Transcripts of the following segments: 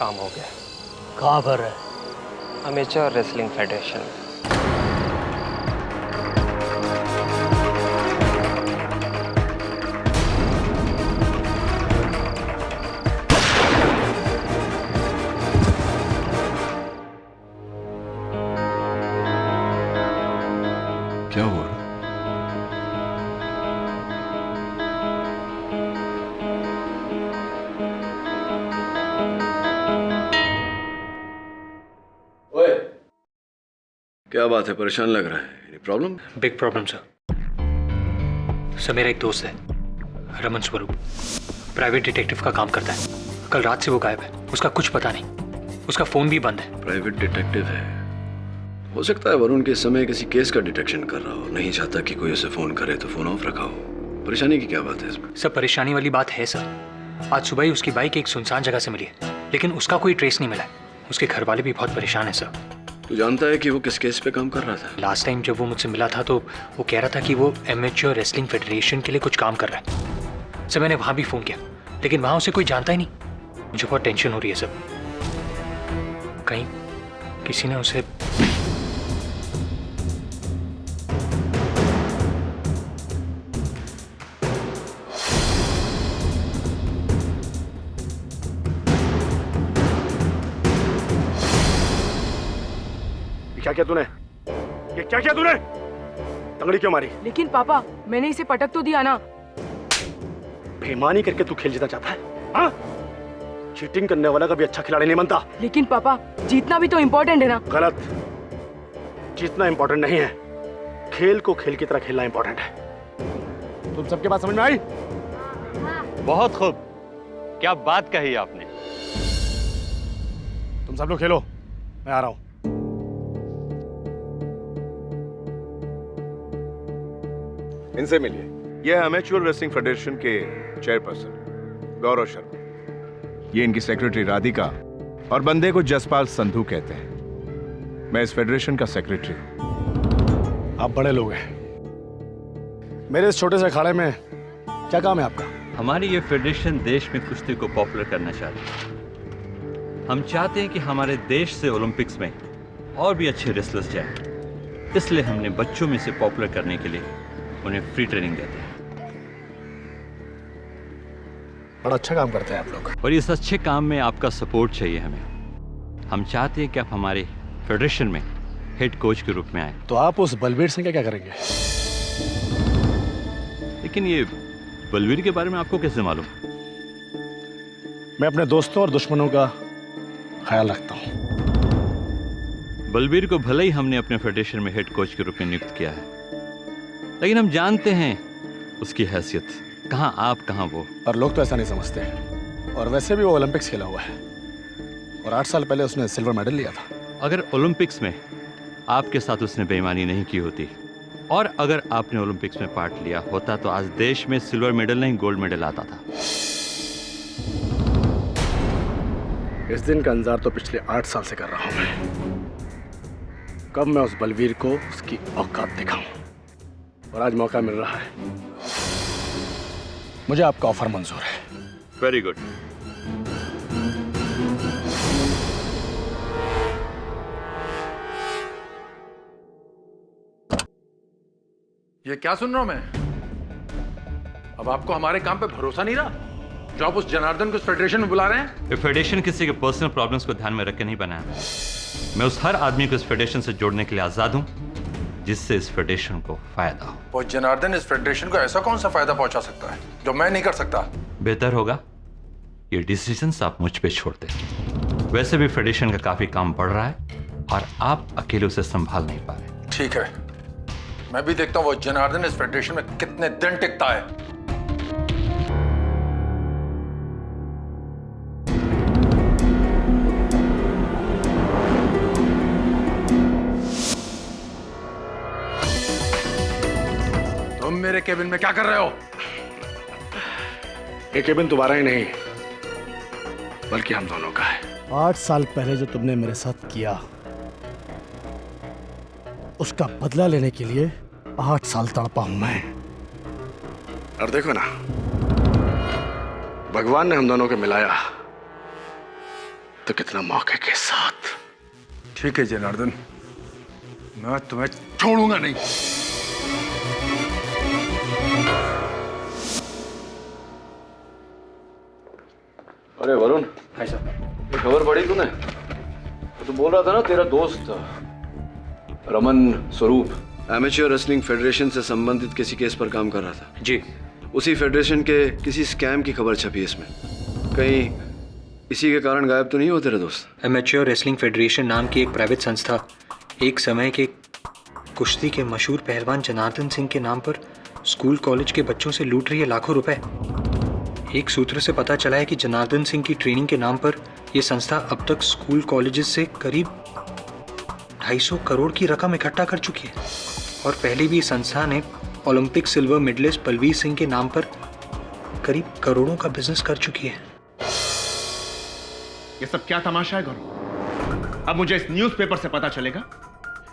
काम हो गया। कहाँ पर है? Amateur wrestling federation. क्या हुआ? ओए, क्या बात है? परेशान लग रहा है। Any problem? Big problem sir. मेरा एक दोस्त है रमन स्वरूप, प्राइवेट डिटेक्टिव का काम करता है। कल रात से वो गायब है, उसका कुछ पता नहीं। उसका फोन भी बंद है। प्राइवेट डिटेक्टिव है? हो सकता है वरुण के समय किसी केस का डिटेक्शन कर रहा हो, नहीं चाहता कि कोई उसे फोन करे तो फोन ऑफ रखा हो। परेशानी की क्या बात है इसमें? सर परेशानी वाली बात है सर। आज सुबह ही उसकी बाइक एक सुनसान जगह से मिली है, लेकिन उसका कोई ट्रेस नहीं मिला है। उसके घर वाले भी बहुत परेशान है सर। तू जानता है कि वो किस केस पे काम कर रहा था? लास्ट टाइम जब वो मुझसे मिला था तो वो कह रहा था कि वो एमेच्योर रेसलिंग फेडरेशन के लिए कुछ काम कर रहा है। सर मैंने वहाँ भी फ़ोन किया, लेकिन वहाँ उसे कोई जानता ही नहीं। मुझे बहुत टेंशन हो रही है सर। कहीं किसी ने उसे क्या किया तूने? ये क्या किया तूने? तंगड़ी क्यों मारी? लेकिन पापा, मैंने इसे पटक तो दिया ना। बेईमानी करके तू खेल जीतना चाहता है? हाँ? चीटिंग करने वाला कभी अच्छा खिलाड़ी नहीं बनता। लेकिन पापा, जीतना भी तो इम्पोर्टेंट है ना। गलत। जीतना इम्पोर्टेंट नहीं है, खेल को खेल की तरह खेलना इम्पोर्टेंट है। तुम सबके बात समझ में आई? बहुत खूब, क्या बात कही आपने। तुम सब लोग खेलो, मैं आ रहा हूं। इनसे मिलिए। यह है अमेच्योर रेसलिंग फेडरेशन के चेयरपर्सन गौरव शर्मा। ये इनकी सेक्रेटरी राधिका और बंदे को जसपाल संधू कहते हैं। मैं इस फेडरेशन का सेक्रेटरी हूं। आप बड़े लोग हैं, मेरे इस छोटे से अखाड़े में क्या काम है आपका? हमारी ये फेडरेशन देश में कुश्ती को पॉपुलर करना चाहती है। हम चाहते हैं कि हमारे देश से ओलंपिक्स में और भी अच्छे रेसलर्स जाएं। इसलिए हमने बच्चों में से पॉपुलर करने के लिए उन्हें फ्री ट्रेनिंग देते हैं। बड़ा अच्छा काम करते हैं आप लोग। और इस अच्छे काम में आपका सपोर्ट चाहिए हमें। हम चाहते हैं कि आप हमारे फेडरेशन में हेड कोच के रूप में आए। तो आप उस बलबीर सिंह का क्या करेंगे? लेकिन ये बलवीर के बारे में आपको कैसे मालूम? मैं अपने दोस्तों और दुश्मनों का ख्याल रखता हूं। बलबीर को भले ही हमने अपने फेडरेशन में हेड कोच के रूप में नियुक्त किया है, लेकिन हम जानते हैं उसकी हैसियत। कहाँ आप कहाँ वो। पर लोग तो ऐसा नहीं समझते। और वैसे भी वो ओलंपिक्स खेला हुआ है और 8 साल पहले उसने सिल्वर मेडल लिया था। अगर ओलंपिक्स में आपके साथ उसने बेईमानी नहीं की होती और अगर आपने ओलंपिक्स में पार्ट लिया होता तो आज देश में सिल्वर मेडल नहीं गोल्ड मेडल आता था। इस दिन का इंतजार तो पिछले 8 साल से कर रहा हूं मैं। कब मैं उस बलवीर को उसकी औकात दिखाऊं, और आज मौका मिल रहा है। मुझे आपका ऑफर मंजूर है। Very good. ये क्या सुन रहा हूं मैं? अब आपको हमारे काम पे भरोसा नहीं रहा जो आप उस जनार्दन को इस फेडरेशन में बुला रहे हैं? ये फेडरेशन किसी के पर्सनल प्रॉब्लम्स को ध्यान में रख के नहीं बनाया। मैं उस हर आदमी को इस फेडरेशन से जोड़ने के लिए आजाद हूं जिससे इस फेडरेशन को फायदा हो। वो जनार्दन इस फेडरेशन को ऐसा कौन सा फायदा पहुंचा सकता है जो मैं नहीं कर सकता? बेहतर होगा ये डिसीजंस आप मुझ पे छोड़ दें। वैसे भी फेडरेशन का काफी काम बढ़ रहा है और आप अकेले उसे संभाल नहीं पा रहे। ठीक है, मैं भी देखता हूं वो जनार्दन इस फेडरेशन में कितने दिन टिकता है। तुम मेरे केबिन में क्या कर रहे हो? ये केबिन तुम्हारा ही नहीं बल्कि हम दोनों का है। 8 साल पहले जो तुमने मेरे साथ किया उसका बदला लेने के लिए 8 साल तड़पा हूं मैं। और देखो ना, भगवान ने हम दोनों को मिलाया तो कितना मौके के साथ। ठीक है जनार्दन, मैं तुम्हें छोड़ूंगा नहीं। अरे वरुण, हाय सर। ये खबर पढ़ी तूने? तो बोल रहा था ना तेरा दोस्त रमन स्वरूप एमेच्योर रेसलिंग फेडरेशन से संबंधित किसी केस पर काम कर रहा था। जी। उसी फेडरेशन के किसी स्कैम की खबर छपी इसमें। कहीं इसी के कारण गायब तो नहीं हो तेरे दोस्त? एमेच्योर रेसलिंग फेडरेशन नाम की एक प्राइवेट संस्था एक समय के कुश्ती के मशहूर पहलवान जनार्दन सिंह के नाम पर स्कूल कॉलेज के बच्चों से लूट रही है लाखों रुपए। एक सूत्र से पता चला है कि जनार्दन सिंह की ट्रेनिंग के नाम पर यह संस्था अब तक स्कूल कॉलेजेस से करीब 250 करोड़ की रकम इकट्ठा कर चुकी है। और पहले भी इस संस्था ने Olympic silver medalist Balbir Singh के नाम पर करीब करोड़ों का बिजनेस कर चुकी है। ये सब क्या तमाशा है गौरव? अब मुझे इस न्यूज़पेपर से पता चलेगा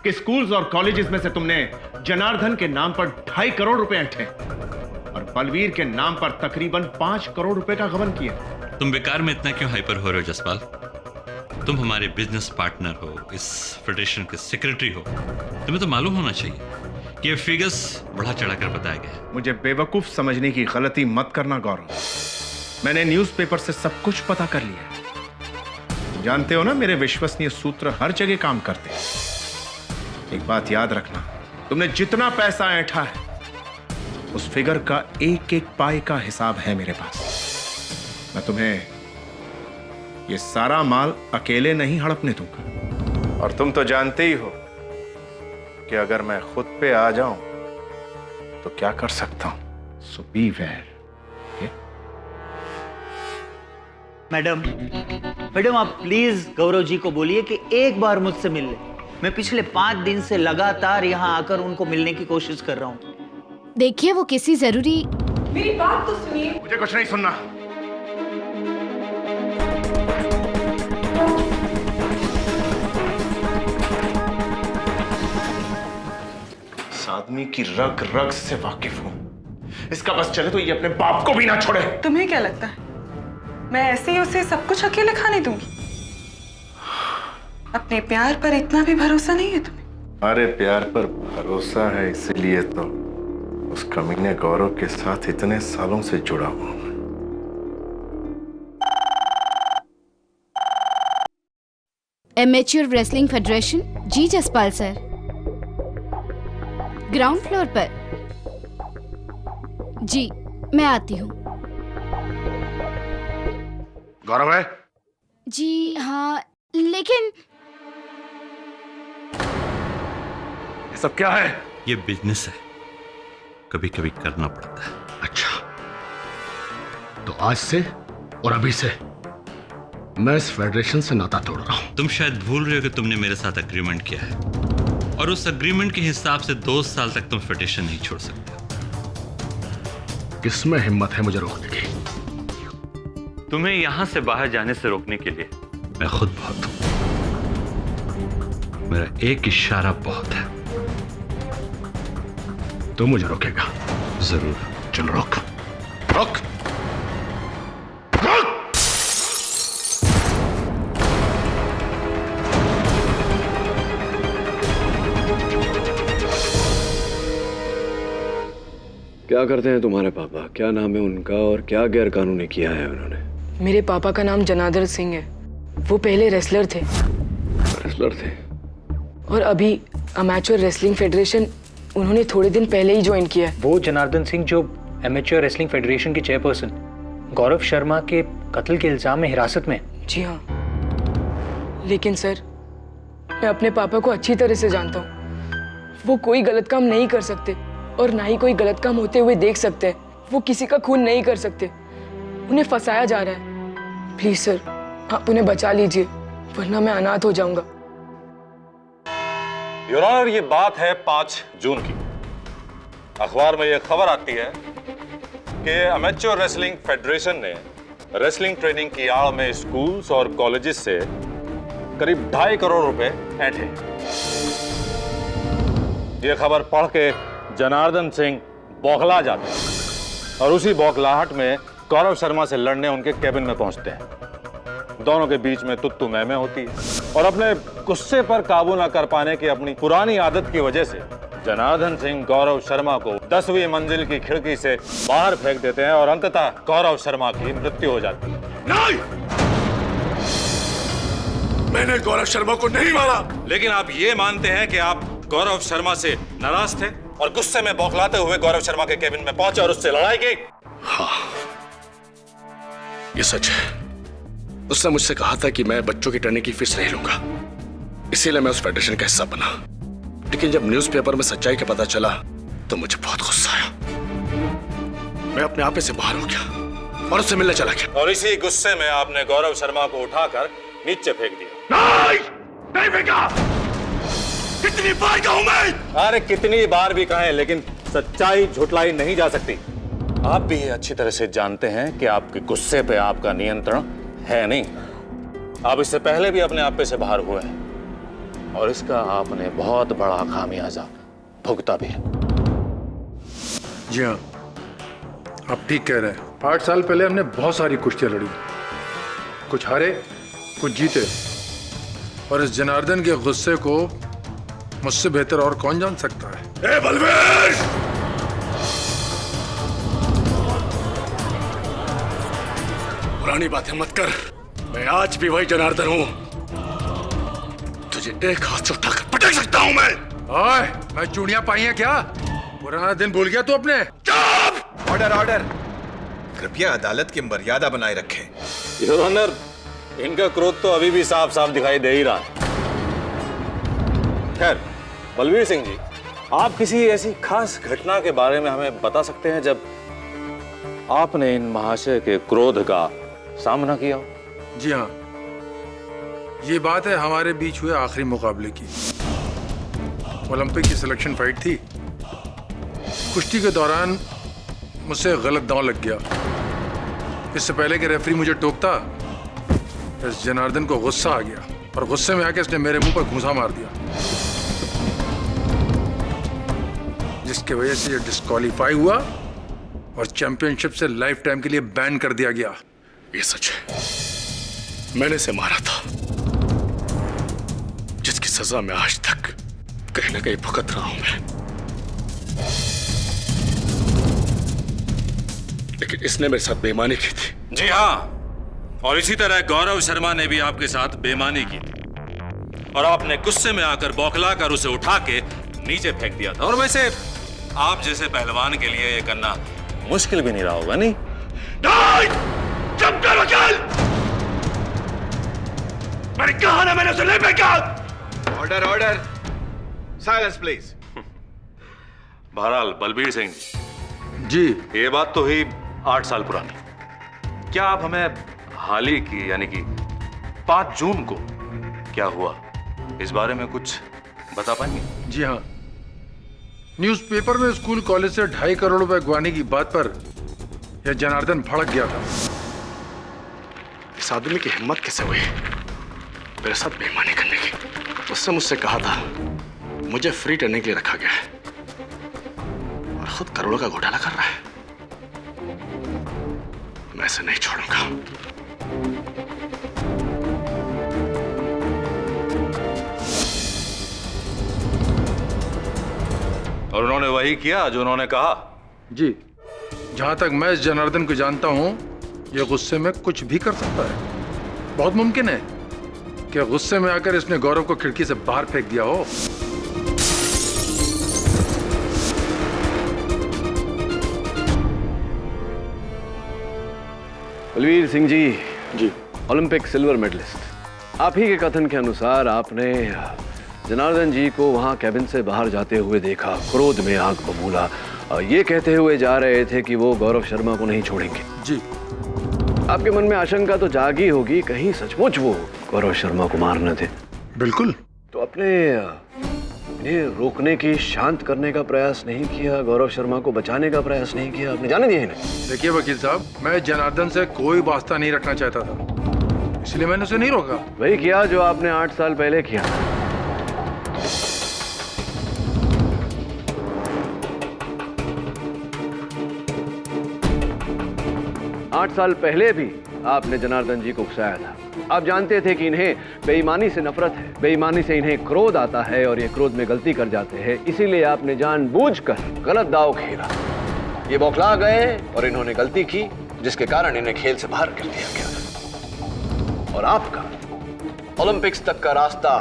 कि स्कूल्स और कॉलेजेस में से तुमने जनार्दन के नाम पर 2.5 करोड़ रुपए ऐंठे और बलवीर के नाम पर तकरीबन 5 करोड़ रुपए का गबन किया। तुम बेकार में इतना क्यों हाइपर हो रहे हो जसपाल? तुम हमारे बिजनेस पार्टनर हो, इस फेडरेशन के सेक्रेटरी हो, तुम्हें तो मालूम होना चाहिए कि ये फिगर्स बढ़ा चढ़ाकर बताया गया। मुझे बेवकूफ समझने की गलती मत करना गौरव। मैंने न्यूज़पेपर से सब कुछ पता कर लिया। जानते हो ना, मेरे विश्वसनीय सूत्र हर जगह काम करते हैं। एक बात याद रखना, तुमने जितना पैसा ऐंठा है उस फिगर का एक एक पाई का हिसाब है मेरे पास। मैं तुम्हें ये सारा माल अकेले नहीं हड़पने दूंगा। और तुम तो जानते ही हो कि अगर मैं खुद पे आ जाऊं तो क्या कर सकता हूं। सो बी वेयर। मैडम आप प्लीज गौरव जी को बोलिए कि एक बार मुझसे मिल ले। मैं पिछले 5 दिन से लगातार यहाँ आकर उनको मिलने की कोशिश कर रहा हूँ। देखिए वो किसी जरूरी। मेरी बात तो सुनिए। मुझे कुछ नहीं सुनना। इस आदमी की रग रग से वाकिफ हूं। इसका बस चले तो ये अपने बाप को भी ना छोड़े। तुम्हें क्या लगता है मैं ऐसे ही उसे सब कुछ अकेले खाने दूंगी? अपने प्यार पर इतना भी भरोसा नहीं है तुम्हें? अरे प्यार पर भरोसा है, इसलिए तो उस कमीने गौरव के साथ इतने सालों से जुड़ा हुआ हूं। Amateur wrestling federation. जी जसपाल सर, ग्राउंड फ्लोर पर। जी मैं आती हूँ। गौरव है? जी हाँ, लेकिन ये सब क्या है? ये बिजनेस है, कभी कभी करना पड़ता है। अच्छा, तो आज से और अभी से मैं इस फेडरेशन से नाता तोड़ रहा हूं। तुम शायद भूल रहे हो कि तुमने मेरे साथ एग्रीमेंट किया है और उस एग्रीमेंट के हिसाब से 2 साल तक तुम फेडरेशन नहीं छोड़ सकते। किसमें हिम्मत है मुझे रोकने की? तुम्हें यहां से बाहर जाने से रोकने के लिए मैं खुद बहुत हूं। मेरा एक इशारा बहुत है। तू मुझे रोकेगा? जरूर। चल रोक रोक। क्या करते हैं तुम्हारे पापा? क्या नाम है उनका और क्या गैरकानूनी किया है उन्होंने? मेरे पापा का नाम जनार्दन सिंह है। वो पहले रेसलर थे। रेसलर थे? और अभी अमेच्योर रेसलिंग फेडरेशन उन्होंने थोड़े दिन पहले ही ज्वाइन किया है। वो जनार्दन सिंह जो एमेच्योर रेसलिंग फेडरेशन के चेयरपर्सन गौरव शर्मा के कत्ल के इल्जाम में हिरासत में। जी हाँ, लेकिन सर मैं अपने पापा को अच्छी तरह से जानता हूँ। वो कोई गलत काम नहीं कर सकते और ना ही कोई गलत काम होते हुए देख सकते हैं। वो किसी का खून नहीं कर सकते। उन्हें फंसाया जा रहा है। प्लीज सर आप उन्हें बचा लीजिए, वरना मैं अनाथ हो जाऊंगा। योर ऑनर, ये बात है 5 जून की। अखबार में यह खबर आती है कि अमेच्योर रेसलिंग फेडरेशन ने रेसलिंग ट्रेनिंग की आड़ में स्कूल्स और कॉलेजेस से करीब 2.5 करोड़ रुपए ऐंठे। यह खबर पढ़ के जनार्दन सिंह बौखला जाते हैं और उसी बौखलाहट में गौरव शर्मा से लड़ने उनके कैबिन में पहुंचते हैं। दोनों के बीच में तुत्तू मैमे होती है और अपने गुस्से पर काबू ना कर पाने की अपनी पुरानी आदत की वजह से जनार्दन सिंह गौरव शर्मा को 10वीं मंजिल की खिड़की से बाहर फेंक देते हैं और अंततः गौरव शर्मा की मृत्यु हो जाती है। नहीं, मैंने गौरव शर्मा को नहीं मारा। लेकिन आप ये मानते हैं कि आप गौरव शर्मा से नाराज थे और गुस्से में बौखलाते हुए गौरव शर्मा के केबिन में पहुंचे और उससे लड़ाई की? हाँ, ये सच है। उसने मुझसे कहा था कि मैं बच्चों की ट्रेनिंग की फीस नहीं लूंगा, इसीलिए मैं उस फेडरेशन का हिस्सा बना। लेकिन जब न्यूज़पेपर में सच्चाई का पता चला तो मुझे बहुत गुस्सा आया। मैं अपने आपे से बाहर हो गया और उससे मिलने चला गया। और इसी गुस्से में आपने गौरव शर्मा को उठाकर नीचे फेंक दिया। नहीं फेंका। कितनी बार कहूं मैं? अरे कितनी बार भी कहें, लेकिन सच्चाई झुटलाई नहीं जा सकती। आप भी ये अच्छी तरह से जानते हैं कि आपके गुस्से पे आपका नियंत्रण है नहीं। आप इससे पहले भी अपने आपे से बाहर हुए हैं और इसका आपने बहुत बड़ा खामियाजा भुगता भी है। जी हाँ, आप ठीक कह रहे हैं। 8 साल पहले हमने बहुत सारी कुश्तियां लड़ी, कुछ हारे कुछ जीते, और इस जनार्दन के गुस्से को मुझसे बेहतर और कौन जान सकता है। ए बलवीर! पुरानी बातें मत कर। मैं आज भी वही जनार्दन हूं। तुझे एक हाथ से उठाकर पटक सकता हूं मैं। ओए, मैं चूड़ियां पाई हैं क्या? पुराना दिन भूल गया तू अपने? ऑर्डर ऑर्डर, कृपया अदालत की मर्यादा बनाए रखें। योर ऑनर, इनका क्रोध तो अभी भी साफ साफ दिखाई दे ही रहा है। खैर, बलवीर सिंह जी, आप किसी ऐसी खास घटना के बारे में हमें बता सकते हैं जब आपने इन महाशय के क्रोध का सामना किया हो? जी हाँ, ये बात है हमारे बीच हुए आखिरी मुकाबले की। ओलंपिक की सिलेक्शन फाइट थी। कुश्ती के दौरान मुझसे गलत दांव लग गया। इससे पहले कि रेफरी मुझे टोकता, इस जनार्दन को गुस्सा आ गया और गुस्से में आके इसने मेरे मुंह पर घूंसा मार दिया, जिसकी वजह से ये डिस्क्वालीफाई हुआ और चैंपियनशिप से लाइफ टाइम के लिए बैन कर दिया गया। ये सच है, मैंने इसे मारा था, जिसकी सजा मैं आज तक कहीं ना कहीं भुगत रहा हूं मैं। लेकिन इसने मेरे साथ बेईमानी की थी। जी हाँ, और इसी तरह गौरव शर्मा ने भी आपके साथ बेईमानी की थी और आपने गुस्से में आकर बौखला कर उसे उठा के नीचे फेंक दिया था। और वैसे आप जैसे पहलवान के लिए ये करना मुश्किल भी नहीं रहा होगा, नहीं? चुप कर वकील! मैंने कहा ना, मैंने उसे नहीं फेंका। Order order, silence please. बहरहाल बलबीर सिंह जी, ये बात तो हुई 8 साल पुरानी। क्या आप हमें हाल ही की यानी कि 5 जून को क्या हुआ इस बारे में कुछ बता पाएंगे? जी हाँ, न्यूज़पेपर में स्कूल कॉलेज से 2.5 करोड़ रुपए गंवाने की बात पर यह जनार्दन भड़क गया था। इस आदमी की हिम्मत कैसे हुई मेरे साथ बेईमानी करने की? उसने मुझसे कहा था मुझे फ्री ट्रेनिंग के लिए रखा गया है और खुद करोड़ों का घोटाला कर रहा है। मैं इसे नहीं छोड़ूंगा। और उन्होंने वही किया जो उन्होंने कहा? जी, जहां तक मैं इस जनार्दन को जानता हूं, यह गुस्से में कुछ भी कर सकता है। बहुत मुमकिन है कि गुस्से में आकर इसने गौरव को खिड़की से बाहर फेंक दिया हो। Balvir Singh ji, Olympic silver medallist, आप ही के कथन के अनुसार आपने जनार्दन जी को वहां कैबिन से बाहर जाते हुए देखा, क्रोध में आग बबूला, ये कहते हुए जा रहे थे कि वो गौरव शर्मा को नहीं छोड़ेंगे। जी, आपके मन में आशंका तो जागी होगी, कहीं सचमुच वो गौरव शर्मा को मारने थे? बिल्कुल। तो अपने इन्हें रोकने की, शांत करने का प्रयास नहीं किया, गौरव शर्मा को बचाने का प्रयास नहीं किया, आपने जाने दिया इन्हें? देखिए वकील साहब, मैं जनार्दन से कोई वास्ता नहीं रखना चाहता था, इसलिए मैंने उसे नहीं रोका। वही किया जो आपने 8 साल पहले किया। 8 साल पहले भी आपने जनार्दन जी को उकसाया था। आप जानते थे कि इन्हें बेईमानी से नफरत है, बेईमानी से इन्हें क्रोध आता है और ये क्रोध में गलती कर जाते हैं, इसीलिए आपने जानबूझकर गलत दांव खेला। ये बौखला गए और इन्होंने गलती की, जिसके कारण इन्हें खेल से बाहर कर दिया गया और आपका ओलंपिक्स तक का रास्ता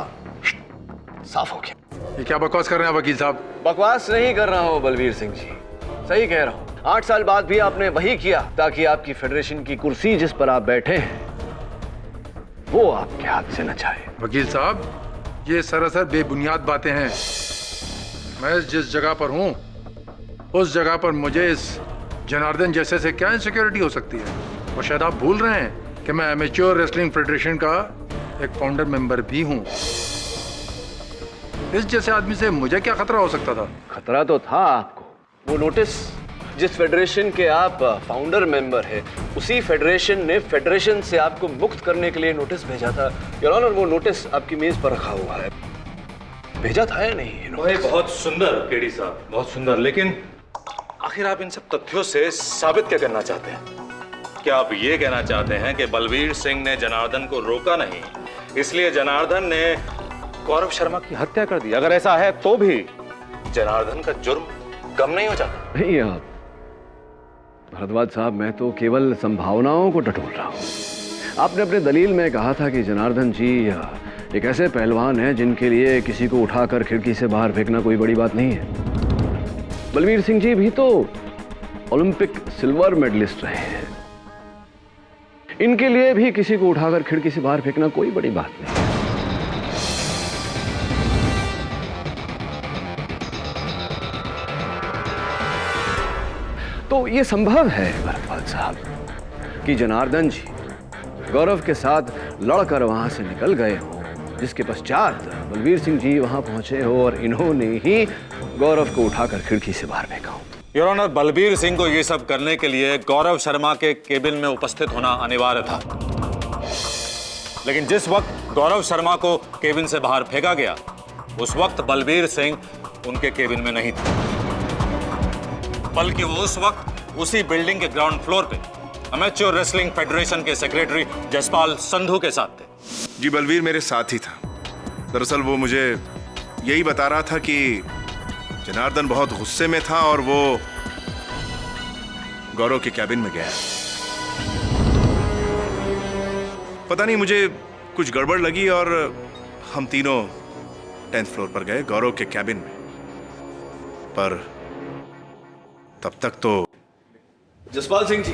साफ हो गया। ये क्या बकवास कर रहे हैं वकील साहब? बकवास नहीं कर रहा हूं बलवीर सिंह जी, सही कह रहा हूं। 8 साल बाद भी आपने वही किया ताकि आपकी फेडरेशन की कुर्सी जिस पर आप बैठे हैं वो आपके हाथ से न जाए। वकील साहब, ये सरासर बेबुनियाद बातें हैं। मैं जिस जगह पर हूं उस जगह पर मुझे इस जनार्दन जैसे से क्या इनसिक्योरिटी हो सकती है? और शायद आप भूल रहे हैं कि मैं एमेच्योर रेसलिंग फेडरेशन का एक फाउंडर मेंबर भी हूं। इस जैसे आदमी से मुझे क्या खतरा हो सकता था? खतरा तो था आपको। वो नोटिस जिस फेडरेशन के आप फाउंडर मेंबर है, उसी फेडरेशन ने फेडरेशन से आपको मुक्त करने के लिए नोटिस भेजा था। योर ऑनर, वो नोटिस आपकी मेज पर रखा हुआ है। भेजा था या नहीं? भाई बहुत सुंदर केडी साहब, बहुत सुंदर। लेकिन आखिर आप इन सब तथ्यों से साबित क्या करना चाहते हैं? क्या आप ये कहना चाहते हैं कि बलवीर सिंह ने जनार्दन को रोका नहीं, इसलिए जनार्दन ने गौरव शर्मा की हत्या कर दी? अगर ऐसा है तो भी जनार्दन का जुर्म कम नहीं हो जाता? नहीं आप भरद्वाज साहब, मैं तो केवल संभावनाओं को टटोल रहा हूँ। आपने अपने दलील में कहा था कि जनार्दन जी एक ऐसे पहलवान हैं जिनके लिए किसी को उठाकर खिड़की से बाहर फेंकना कोई बड़ी बात नहीं है। बलवीर सिंह जी भी तो ओलंपिक सिल्वर मेडलिस्ट रहे हैं, इनके लिए भी किसी को उठाकर खिड़की से बाहर फेंकना कोई बड़ी बात नहीं। तो ये संभव है भरद्वाज साहब कि जनार्दन जी गौरव के साथ लड़कर वहां से निकल गए हो, जिसके पश्चात बलवीर सिंह जी वहां पहुंचे हो और इन्होंने ही गौरव को उठाकर खिड़की से बाहर फेंका हो। योर ऑनर, बलबीर सिंह को ये सब करने के लिए गौरव शर्मा के केबिन में उपस्थित होना अनिवार्य था, लेकिन जिस वक्त गौरव शर्मा को केबिन से बाहर फेंका गया उस वक्त बलबीर सिंह उनके केबिन में नहीं थे, बल्कि वो उस वक्त उसी बिल्डिंग के ग्राउंड फ्लोर पे अमेच्योर रेसलिंग फेडरेशन के सेक्रेटरी जसपाल संधू के साथ थे। जी, बलवीर मेरे साथ ही था। दरअसल वो मुझे यही बता रहा था कि जनार्दन बहुत गुस्से में था और वो गौरव के कैबिन में गया। पता नहीं, मुझे कुछ गड़बड़ लगी और हम तीनों 10th फ्लोर पर गए गौरव के कैबिन में। पर तब तक तो जसपाल सिंह जी,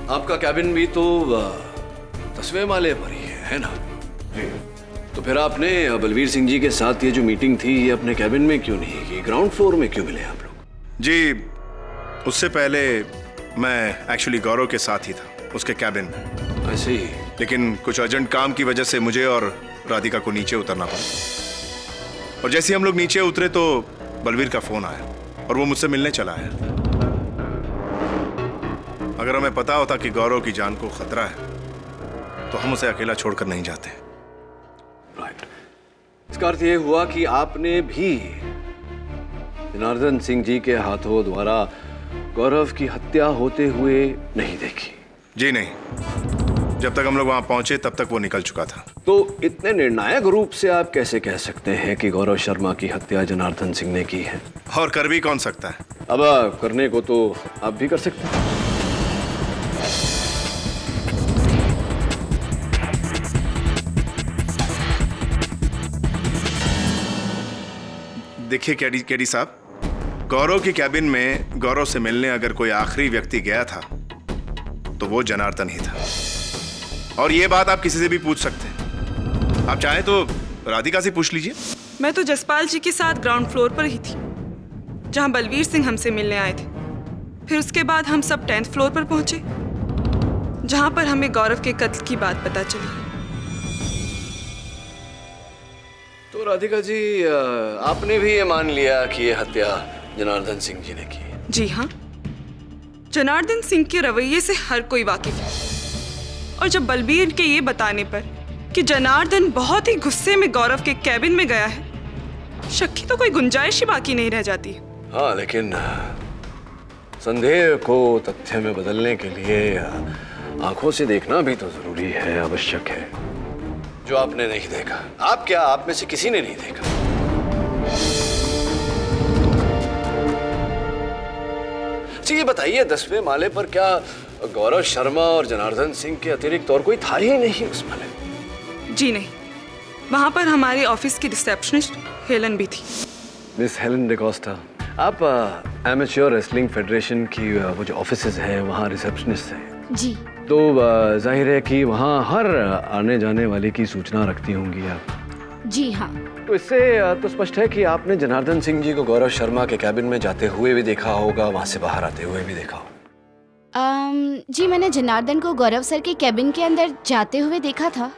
आपका कैबिन भी तो 10वें माले पर ही है ना? जी। तो फिर आपने बलवीर सिंह जी के साथ ये जो मीटिंग थी ये अपने कैबिन में क्यों नहीं की? ग्राउंड फ्लोर में क्यों मिले आप लोग? जी, उससे पहले मैं एक्चुअली गौरव के साथ ही था उसके कैबिन में। ऐसे ही? लेकिन कुछ अर्जेंट काम की वजह से मुझे और राधिका को नीचे उतरना पड़ा, और जैसे ही हम लोग नीचे उतरे तो बलवीर का फोन आया और वो मुझसे मिलने चला आया। अगर हमें पता होता कि गौरव की जान को खतरा है तो हम उसे अकेला छोड़कर नहीं जाते। राइट। इसका अर्थ ये हुआ कि आपने भी जनार्दन सिंह जी के हाथों द्वारा गौरव की हत्या होते हुए नहीं देखी? जी नहीं, जब तक हम लोग वहां पहुंचे तब तक वो निकल चुका था। तो इतने निर्णायक रूप से आप कैसे कह सकते हैं कि गौरव शर्मा की हत्या जनार्दन सिंह ने की है? और कर भी कौन सकता है? अब करने को तो आप भी कर सकते हैं। देखिए केडी साहब, गौरव की कैबिन में गौरव से मिलने अगर कोई आखिरी व्यक्ति गया था तो वो जनार्दन ही था, और ये बात आप किसी से भी पूछ सकते हैं। आप चाहें तो राधिका से पूछ लीजिए। मैं तो जसपाल जी के साथ ग्राउंड फ्लोर पर ही थी जहां बलवीर सिंह हमसे मिलने आए थे। फिर उसके बाद हम सब 10th फ्लोर पर पहुंचे जहां पर हमें गौरव के कत्ल की बात पता चली। तो राधिका जी, आपने भी ये मान लिया कि ये हत्या जनार्दन सिंह जी ने की? जी हाँ, जनार्दन सिंह के रवैये से हर कोई वाकिफ है, और जब बलबीर के ये बताने पर कि जनार्दन बहुत ही गुस्से में गौरव के कैबिन में गया है, शक की तो कोई गुंजाइश ही बाकी नहीं रह जाती। हाँ, लेकिन संदेह को तथ्य में बदलने के लिए आंखों से देखना भी तो जरूरी है, आवश्यक है। जो आपने नहीं देखा, आप क्या, आप में से किसी ने नहीं देखा। जी ये बताइए, 10वें माले पर क्या गौरव शर्मा और जनार्दन सिंह के अतिरिक्त और कोई था ही नहीं उस माले? जी नहीं, वहाँ पर हमारे ऑफिस की रिसेप्शनिस्ट हेलन भी थी। मिस हेलन डिकोस्टा, आप एमेच्योर रेसलिंग फेडरेशन की वो जो ऑफिसेज हैं वहाँ रिसेप्शनिस्ट हैं? जी। तो जाहिर है कि वहाँ हर आने जाने वाले की सूचना रखती होंगी आप? जी हाँ। तो इससे तो स्पष्ट है कि आपने जनार्दन सिंह जी को गौरव शर्मा के कैबिन में जाते हुए भी देखा होगा, वहाँ से बाहर आते हुए भी देखा होगा। जी मैंने जनार्दन को गौरव सर के कैबिन के अंदर जाते हुए देखा था,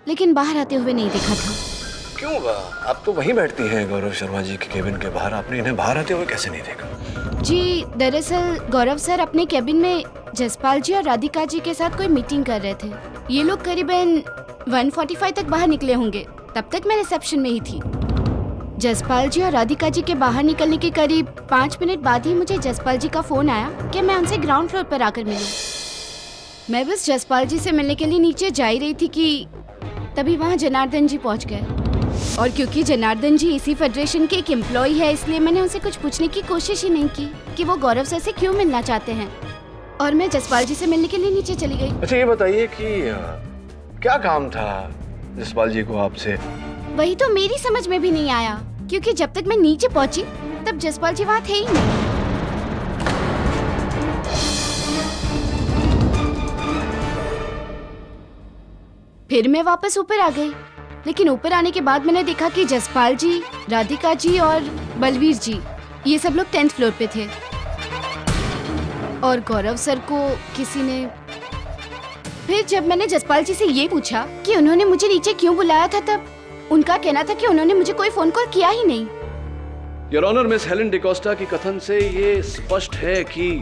लेकिन बाहर आते हुए नहीं देखा था। क्यों? आप तो वहीं बैठती हैं गौरव शर्मा जी के कैबिन के बाहर, आपने इन्हें बाहर आते हुए कैसे नहीं देखा? जी दरअसल गौरव सर अपने कैबिन में जसपाल जी और राधिका जी के साथ कोई मीटिंग कर रहे थे। ये लोग करीबन 1:45 तक बाहर निकले होंगे, तब तक मैं रिसेप्शन में ही थी। जसपाल जी और राधिका जी के बाहर निकलने के करीब 5 मिनट बाद ही मुझे जसपाल जी का फोन आया कि मैं उनसे ग्राउंड फ्लोर पर आकर मिलूं। मैं बस जसपाल जी से मिलने के लिए नीचे जा ही रही थी कि तभी वहाँ जनार्दन जी पहुँच गए। और क्योंकि जनार्दन जी इसी फेडरेशन के एक एम्प्लॉय है, इसलिए मैंने उनसे कुछ पूछने की कोशिश ही नहीं की कि वो गौरव सर से क्यों मिलना चाहते हैं, और मैं जसपाल जी से मिलने के लिए नीचे चली गई। अच्छा ये बताइए कि क्या काम था जसपाल जी को आपसे? वही तो मेरी समझ में भी नहीं आया, क्योंकि जब तक मैं नीचे पहुंची तब जसपाल जी वहाँ थे ही नहीं। फिर मैं वापस ऊपर आ गई, लेकिन ऊपर आने के बाद मैंने देखा कि जसपाल जी, राधिका जी और बलवीर जी ये सब लोग 10th फ्लोर पे थे, और गौरव सर को किसी ने। फिर जब मैंने जसपाल जी से ये पूछा कि उन्होंने मुझे नीचे क्यों बुलाया था, तब उनका कहना था कि उन्होंने मुझे कोई फोन कॉल किया ही नहीं। Your honour, miss Helen D'Costa की कथन से ये स्पष्ट है कि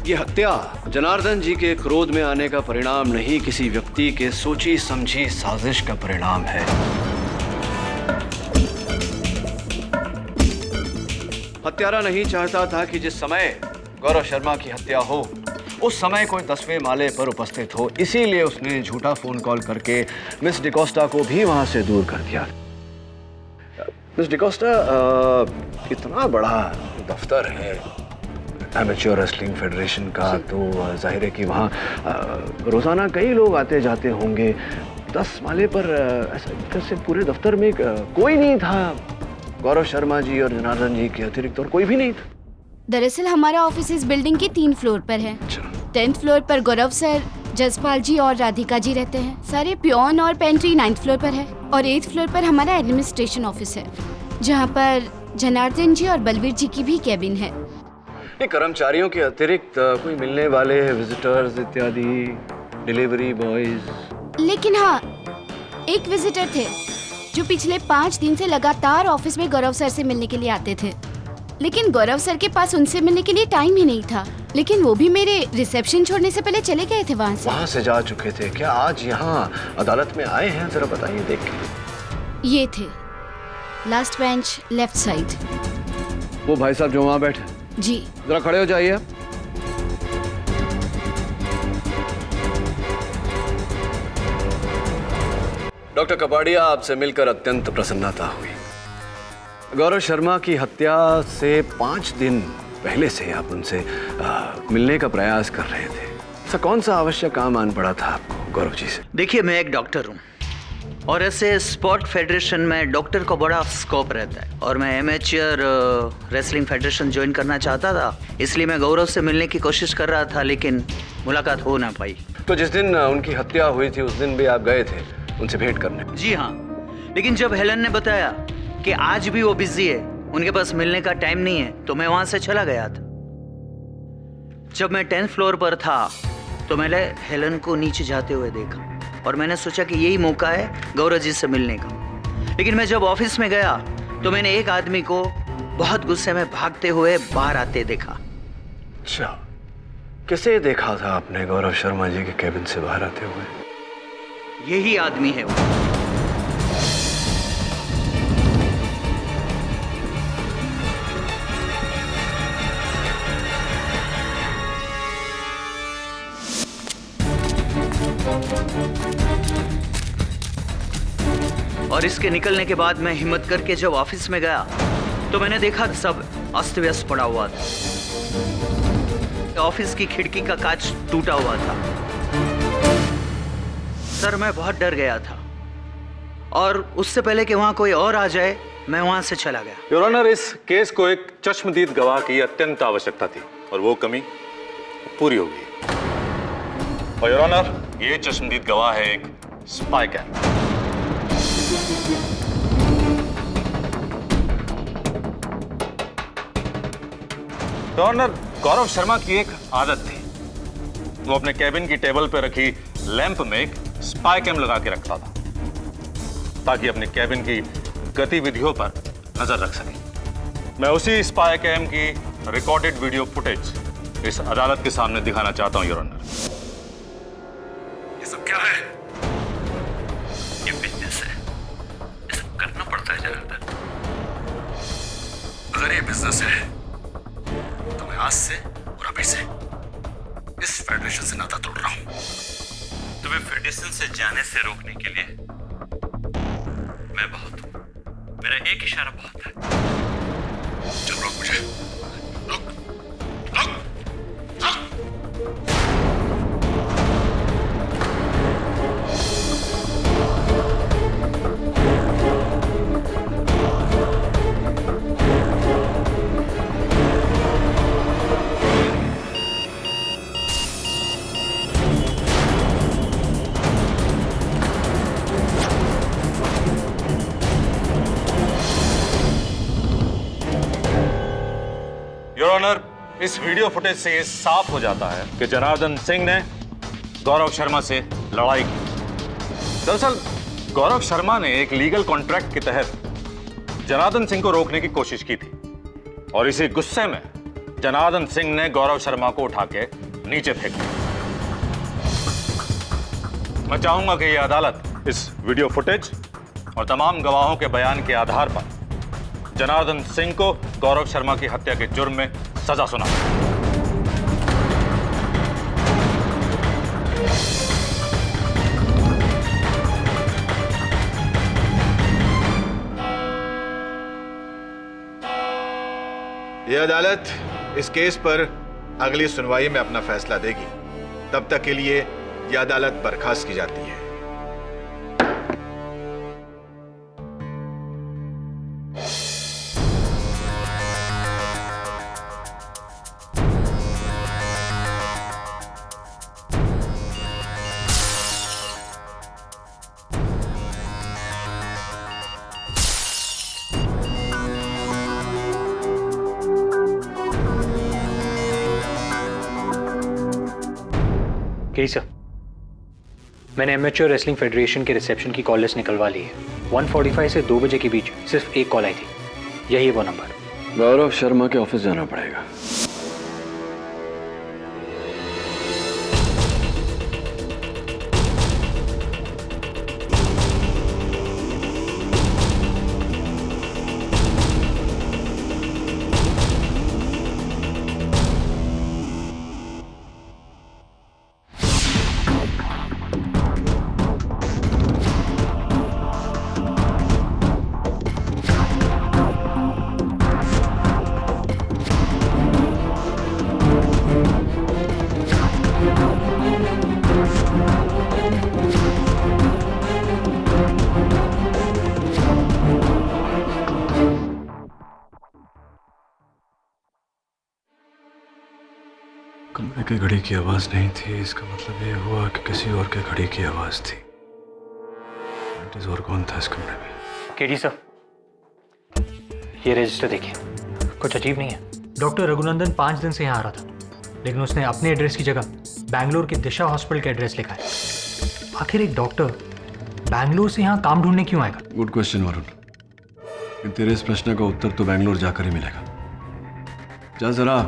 ये हत्या जनार्दन जी के क्रोध में आने का परिणाम नहीं, किसी व्यक्ति के सोची समझी साजिश का परिणाम है। हत्यारा नहीं चाहता था कि जिस समय गौरव शर्मा की हत्या हो उस समय कोई 10वें माले पर उपस्थित हो, इसीलिए उसने झूठा फोन कॉल करके मिस डिकोस्टा को भी वहां से दूर कर दिया। मिस डिकोस्टा, इतना बड़ा दफ्तर है एमेच्योर रेसलिंग फेडरेशन का, तो जाहिर है कि वहाँ रोजाना कई लोग आते जाते होंगे। 10 माले पर ऐसा से पूरे दफ्तर में कोई नहीं था गौरव शर्मा जी और जनार्दन जी के अतिरिक्त, और कोई भी नहीं था। दरअसल हमारा ऑफिस इस बिल्डिंग के 3 फ्लोर पर है। 10th फ्लोर पर गौरव सर, जसपाल जी और राधिका जी रहते हैं। सारे पियोन और पेंट्री 9th फ्लोर पर है, और 8th फ्लोर पर हमारा एडमिनिस्ट्रेशन ऑफिस है, जहाँ पर जनार्दन जी और बलवीर जी की भी कैबिन है। ये कर्मचारियों के अतिरिक्त कोई मिलने वाले विजिटर्स इत्यादि, डिलीवरी बॉयज? लेकिन हाँ, एक विजिटर थे जो पिछले 5 दिन से लगातार ऑफिस में गौरव सर से मिलने के लिए आते थे, लेकिन गौरव सर के पास उनसे मिलने के लिए टाइम ही नहीं था। लेकिन वो भी मेरे रिसेप्शन छोड़ने से पहले चले गए थे वहाँ से। वहाँ से जा चुके थे क्या? आज यहाँ अदालत में आए हैं? जरा बताइए देख के। ये थे लास्ट बेंच लेफ्ट साइड। वो भाई साहब जो वहाँ बैठे? जी। जरा खड़े हो जाइए। डॉक्टर कपाड़िया, आपसे मिलकर अत्यंत प्रसन्नता हुई। गौरव शर्मा की हत्या से 5 दिन पहले से आप उनसे मिलने का प्रयास कर रहे थे। ऐसा कौन सा आवश्यक काम आन पड़ा था आपको गौरव जी से? देखिए, मैं एक डॉक्टर हूँ और ऐसे स्पोर्ट फेडरेशन में डॉक्टर को बड़ा स्कोप रहता है, और मैं एमेच्योर रेसलिंग फेडरेशन ज्वाइन करना चाहता था, इसलिए मैं गौरव से मिलने की कोशिश कर रहा था, लेकिन मुलाकात हो ना पाई। तो जिस दिन उनकी हत्या हुई थी उस दिन भी आप गए थे उनसे भेंट करने? जी हाँ, लेकिन जब हेलन ने बताया कि आज भी वो बिजी है, उनके पास मिलने का टाइम नहीं है, तो मैं वहां से चला गया था। जब मैं 10th फ्लोर पर था तो मैंने हेलन को नीचे जाते हुए देखा, और मैंने सोचा कि यही मौका है गौरव जी से मिलने का। लेकिन मैं जब ऑफिस में गया तो मैंने एक आदमी को बहुत गुस्से में भागते हुए बाहर आते देखा। अच्छा, किसे देखा था आपने गौरव शर्मा जी के कैबिन से बाहर आते हुए? यही आदमी है वो। और इसके निकलने के बाद मैं हिम्मत करके जब ऑफिस में गया तो मैंने देखा सब अस्त व्यस्त पड़ा हुआ था। ऑफिस की खिड़की का कांच टूटा हुआ था। सर मैं बहुत डर गया था और उससे पहले कि वहां कोई और आ जाए मैं वहां से चला गया। योर ऑनर, इस केस को एक चश्मदीद गवाह की अत्यंत आवश्यकता थी और वो कमी पूरी हो गई। और योर ऑनर, ये चश्मदीद गवाह है एक spy cam. Your honour, Gaurav Sharma की एक आदत थी। वो अपने कैबिन की टेबल पर रखी लैंप में एक स्पाई कैम लगा के रखता था ताकि अपने कैबिन की गतिविधियों पर नजर रख सके। मैं उसी स्पाई कैम की रिकॉर्डेड वीडियो फुटेज इस अदालत के सामने दिखाना चाहता हूं योर ऑनर। ये सब क्या है? ये बिजनेस है, ये सब करना पड़ता है जनार्दन। अगर ये बिजनेस है तो मैं आज से और अभी से इस फेडरेशन से नाता तोड़ रहा हूं। तुम्हें फेडरेशन से जाने से रोकने के लिए मैं बहुत हूं। मेरा एक इशारा बहुत है। चल रोक मुझे, रोक, रोक, रोक। योर ऑनर, इस वीडियो फुटेज से ये साफ हो जाता है कि जनार्दन सिंह ने गौरव शर्मा से लड़ाई की। दरअसल गौरव शर्मा ने एक लीगल कॉन्ट्रैक्ट के तहत जनार्दन सिंह को रोकने की कोशिश की थी और इसी गुस्से में जनार्दन सिंह ने गौरव शर्मा को उठा के नीचे फेंक दिया। मैं चाहूंगा कि यह अदालत इस वीडियो फुटेज और तमाम गवाहों के बयान के आधार पर जनार्दन सिंह को गौरव शर्मा की हत्या के जुर्म में सजा सुना। यह अदालत इस केस पर अगली सुनवाई में अपना फैसला देगी। तब तक के लिए यह अदालत बर्खास्त की जाती है। सर, मैंने एमेच्योर रेसलिंग फेडरेशन के रिसेप्शन की कॉल लिस्ट निकलवा ली है। 1:45 से 2 बजे के बीच सिर्फ एक कॉल आई थी। यही है वो नंबर। गौरव शर्मा के ऑफिस जाना पड़ेगा। कमरे की घड़ी की आवाज नहीं थी, इसका मतलब ये हुआ कि किसी और के घड़ी की आवाज थी। और कौन था इस कमरे में? केडी सर, ये रजिस्टर देखिए, कुछ अजीब नहीं है। डॉक्टर रघुनंदन 5 दिन से यहाँ आ रहा था, लेकिन उसने अपने एड्रेस की जगह बैंगलोर के दिशा हॉस्पिटल का एड्रेस लिखा है। आखिर एक डॉक्टर बैंगलोर से यहाँ काम ढूंढने क्यों आएगा? गुड क्वेश्चन वरुण, तेरे इस प्रश्न का उत्तर तो बैंगलोर जाकर ही मिलेगा। जा जरा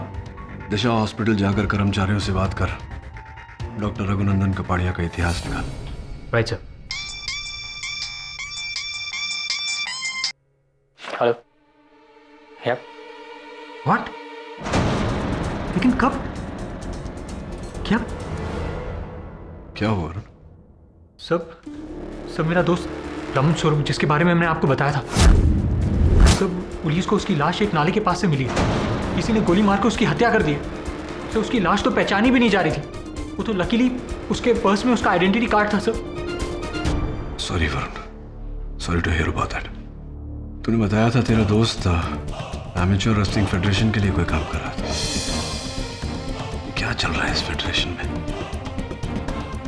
दिशा हॉस्पिटल जाकर कर्मचारियों से बात कर, डॉक्टर रघुनंदन कपाड़िया का इतिहास निकाल। Right sir. Hello. Yup. What? लेकिन कब? क्या? क्या हुआ? सब मेरा दोस्त रमन स्वरूप, जिसके बारे में मैंने आपको बताया था, सब पुलिस को उसकी लाश एक नाले के पास से मिली। किसी ने गोली मार कर उसकी हत्या कर दी। सर उसकी लाश तो पहचानी भी नहीं जा रही थी। वो तो लकीली उसके पर्स में उसका आइडेंटिटी कार्ड था sir. Sorry Varun, sorry to hear about that. तूने बताया था तेरा दोस्त एमेच्योर रेसलिंग फेडरेशन के लिए कोई काम कर रहा था। क्या चल रहा है इस फेडरेशन में?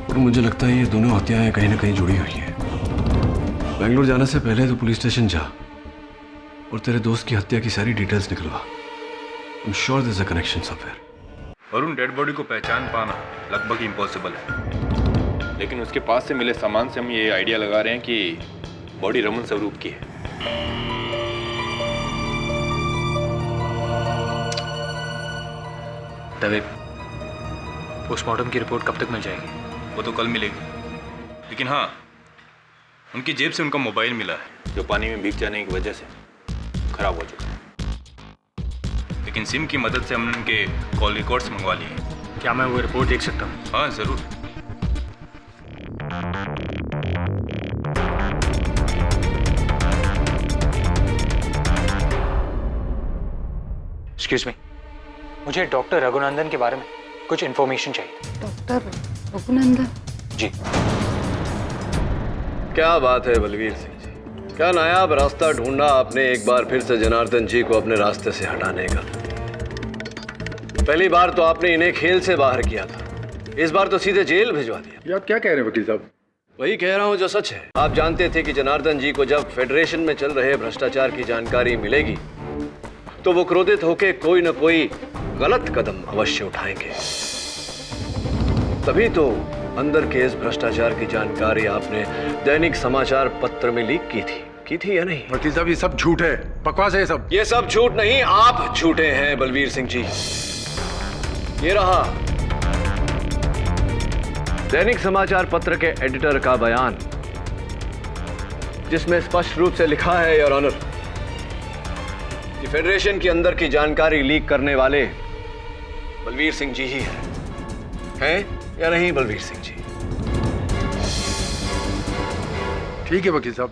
और मुझे लगता है ये दोनों हत्याएं कहीं ना कहीं जुड़ी हुई हैं। बेंगलोर जाने से पहले तो पुलिस स्टेशन जा और तेरे दोस्त की हत्या की सारी डिटेल्स निकलवा। I am sure there is a connection somewhere. Varun, dead body को पहचान पाना लगभग इम्पॉसिबल है, लेकिन उसके पास से मिले सामान से हम ये आइडिया लगा रहे हैं कि बॉडी रमन स्वरूप की है। दवे, पोस्टमार्टम की रिपोर्ट कब तक मिल जाएगी? वो तो कल मिलेगी, लेकिन हाँ, उनकी जेब से उनका मोबाइल मिला है, जो पानी में भीग जाने की वजह से खराब हो चुका है। लेकिन सिम की मदद से हमने उनके कॉल रिकॉर्ड्स मंगवा लिए हैं। क्या मैं वो रिपोर्ट देख सकता हूँ? हाँ जरूर। एक्सक्यूज मी, मुझे डॉक्टर रघुनंदन के बारे में कुछ इन्फॉर्मेशन चाहिए। डॉक्टर रघुनंदन? जी। क्या बात है बलवीर सिंह जी, क्या नायाब रास्ता ढूंढा आपने एक बार फिर से जनार्दन जी को अपने रास्ते से हटाने का। पहली बार तो आपने इन्हें खेल से बाहर किया था, इस बार तो सीधे जेल भिजवा दिया। ये आप क्या कह रहे हैं वकील साहब? वही कह रहा हूं जो सच है। आप जानते थे कि जनार्दन जी को जब फेडरेशन में चल रहे भ्रष्टाचार की जानकारी मिलेगी तो वो क्रोधित होकर कोई न कोई गलत कदम अवश्य उठाएंगे। तभी तो अंदर के इस भ्रष्टाचार की जानकारी आपने दैनिक समाचार पत्र में लीक की थी या नहीं? वकील साहब ये सब झूठ है, बकवास है ये सब। ये सब झूठ नहीं, आप झूठे हैं बलवीर सिंह जी। ये रहा दैनिक समाचार पत्र के एडिटर का बयान, जिसमें स्पष्ट रूप से लिखा है योर ऑनर कि फेडरेशन के अंदर की जानकारी लीक करने वाले बलवीर सिंह जी ही हैं या नहीं बलवीर सिंह जी? ठीक है वकील साहब,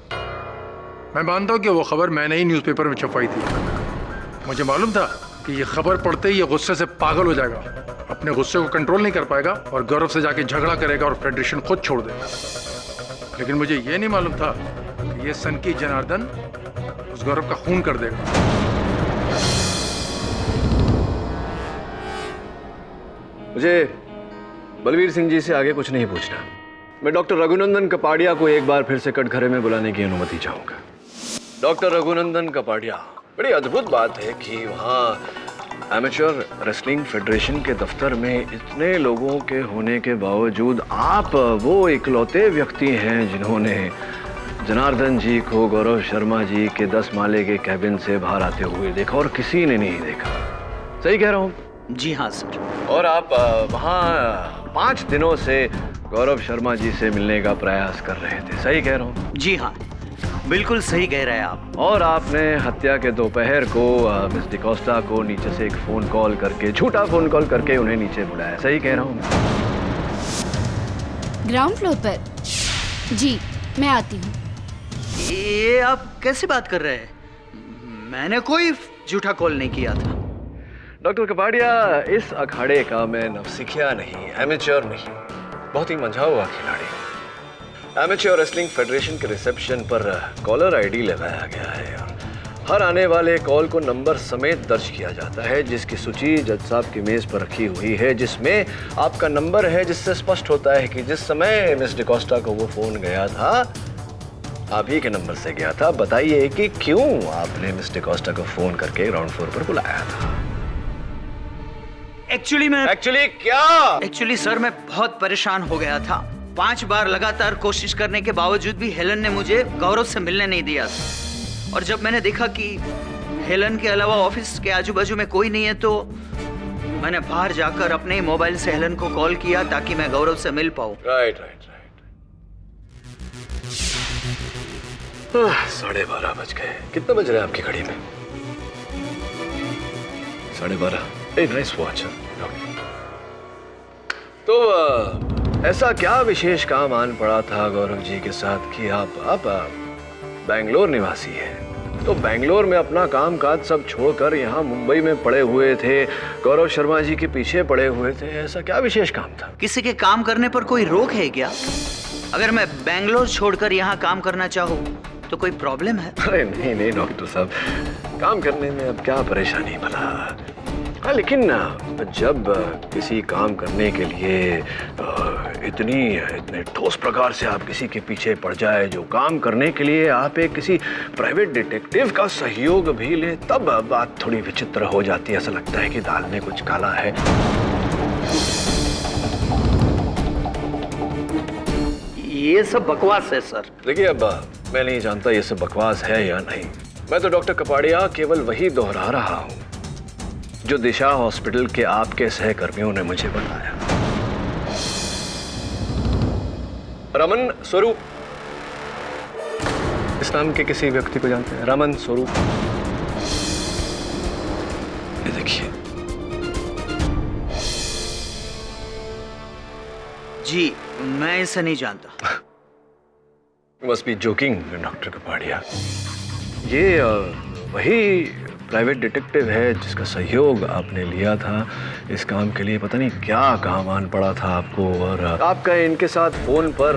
मैं मानता हूं कि वो खबर मैंने ही न्यूज़पेपर में छपवाई थी। मुझे मालूम था कि ये खबर पढ़ते ही ये गुस्से से पागल हो जाएगा, अपने गुस्से को कंट्रोल नहीं कर पाएगा और गौरव से जाके झगड़ा करेगा और फेडरेशन खुद छोड़ देगा। लेकिन मुझे ये नहीं मालूम था कि ये सनकी जनार्दन उस गौरव का खून कर देगा। मुझे बलवीर सिंह जी से आगे कुछ नहीं पूछना। मैं डॉक्टर रघुनंदन कपाड़िया को एक बार फिर से कटघरे में बुलाने की अनुमति चाहूंगा। डॉक्टर रघुनंदन कपाड़िया, बड़ी अद्भुत बात है कि वहाँ एमेच्योर रेसलिंग फेडरेशन के दफ्तर में इतने लोगों के होने के बावजूद आप वो इकलौते व्यक्ति हैं जिन्होंने जनार्दन जी को गौरव शर्मा जी के 10 माले के कैबिन से बाहर आते हुए देखा और किसी ने नहीं देखा। सही कह रहा हूँ? जी हाँ सर। और आप वहाँ 5 दिनों से गौरव शर्मा जी से मिलने का प्रयास कर रहे थे। सही कह रहा हूँ? जी हाँ, बिल्कुल सही कह रहे हैं आप। और आपने हत्या के दोपहर को मिस डिकोस्टा को नीचे से एक फोन कॉल करके, झूठा फोन कॉल करके उन्हें नीचे बुलाया। सही कह रहा हूँ? ग्राउंड फ्लोर पर? जी, मैं आती हूँ। ये आप कैसे बात कर रहे हैं? मैंने कोई झूठा कॉल नहीं किया था। डॉक्टर कपाड़िया, इस अखाड़े का मैं नवसिखिया नहीं, एमेच्योर नहीं, बहुत ही मंझा हुआ खिलाड़ी। एमेच्योर रेसलिंग फेडरेशन के रिसेप्शन पर कॉलर आईडी लगाया गया है और हर आने वाले कॉल को नंबर समेत दर्ज किया जाता है, जिसकी सूची जज साहब की मेज पर रखी हुई है, जिसमें आपका नंबर है, जिससे स्पष्ट होता है कि जिस समय मिस डिकोस्टा को वो फोन गया था आप ही के नंबर से गया था। बताइए कि क्यों आपने मिस डिकोस्टा को फोन करके ग्राउंड फ्लोर पर बुलाया था? एक्चुअली सर मैं बहुत परेशान हो गया था। 5 बार लगातार कोशिश करने के बावजूद भी हेलन ने मुझे गौरव से मिलने नहीं दिया था। और जब मैंने देखा कि हेलन के अलावा ऑफिस के आजू बाजू में कोई नहीं है तो मैंने बाहर जाकर अपने मोबाइल से हेलन को कॉल किया ताकि मैं गौरव से मिल पाऊं। राइट। 12:30 बज गए। कितना बज रहे हैं आपकी घड़ी में? 12:30। Nice watch. तो ऐसा क्या विशेष काम आन पड़ा था गौरव जी के साथ कि आप बेंगलोर निवासी हैं, तो बेंगलोर में अपना काम काज सब छोड़कर यहाँ मुंबई में पड़े हुए थे, गौरव शर्मा जी के पीछे पड़े हुए थे। ऐसा क्या विशेष काम था? किसी के काम करने पर कोई रोक है क्या? अगर मैं बेंगलोर छोड़कर यहाँ काम करना चाहूँ तो कोई प्रॉब्लम है? अरे नहीं नहीं डॉक्टर साहब, काम करने में अब क्या परेशानी भला। हाँ लेकिन जब किसी काम करने के लिए इतने ठोस प्रकार से आप किसी के पीछे पड़ जाए, जो काम करने के लिए आप एक किसी प्राइवेट डिटेक्टिव का सहयोग भी ले, तब बात थोड़ी विचित्र हो जाती है। ऐसा लगता है कि दाल में कुछ काला है। ये सब बकवास है सर। देखिए अब मैं नहीं जानता ये सब बकवास है या नहीं। मैं तो डॉक्टर कपाड़िया केवल वही दोहरा रहा हूँ जो दिशा हॉस्पिटल के आपके सहकर्मियों ने मुझे बताया। रमन स्वरूप, इस नाम के किसी व्यक्ति को जानते हैं? रमन स्वरूप, ये देखिए। जी मैं इसे नहीं जानता। Must be joking doctor Kapadia. ये वही प्राइवेट डिटेक्टिव है जिसका सहयोग आपने लिया था इस काम के लिए। पता नहीं क्या काम आन पड़ा था आपको, और आपका इनके साथ फोन पर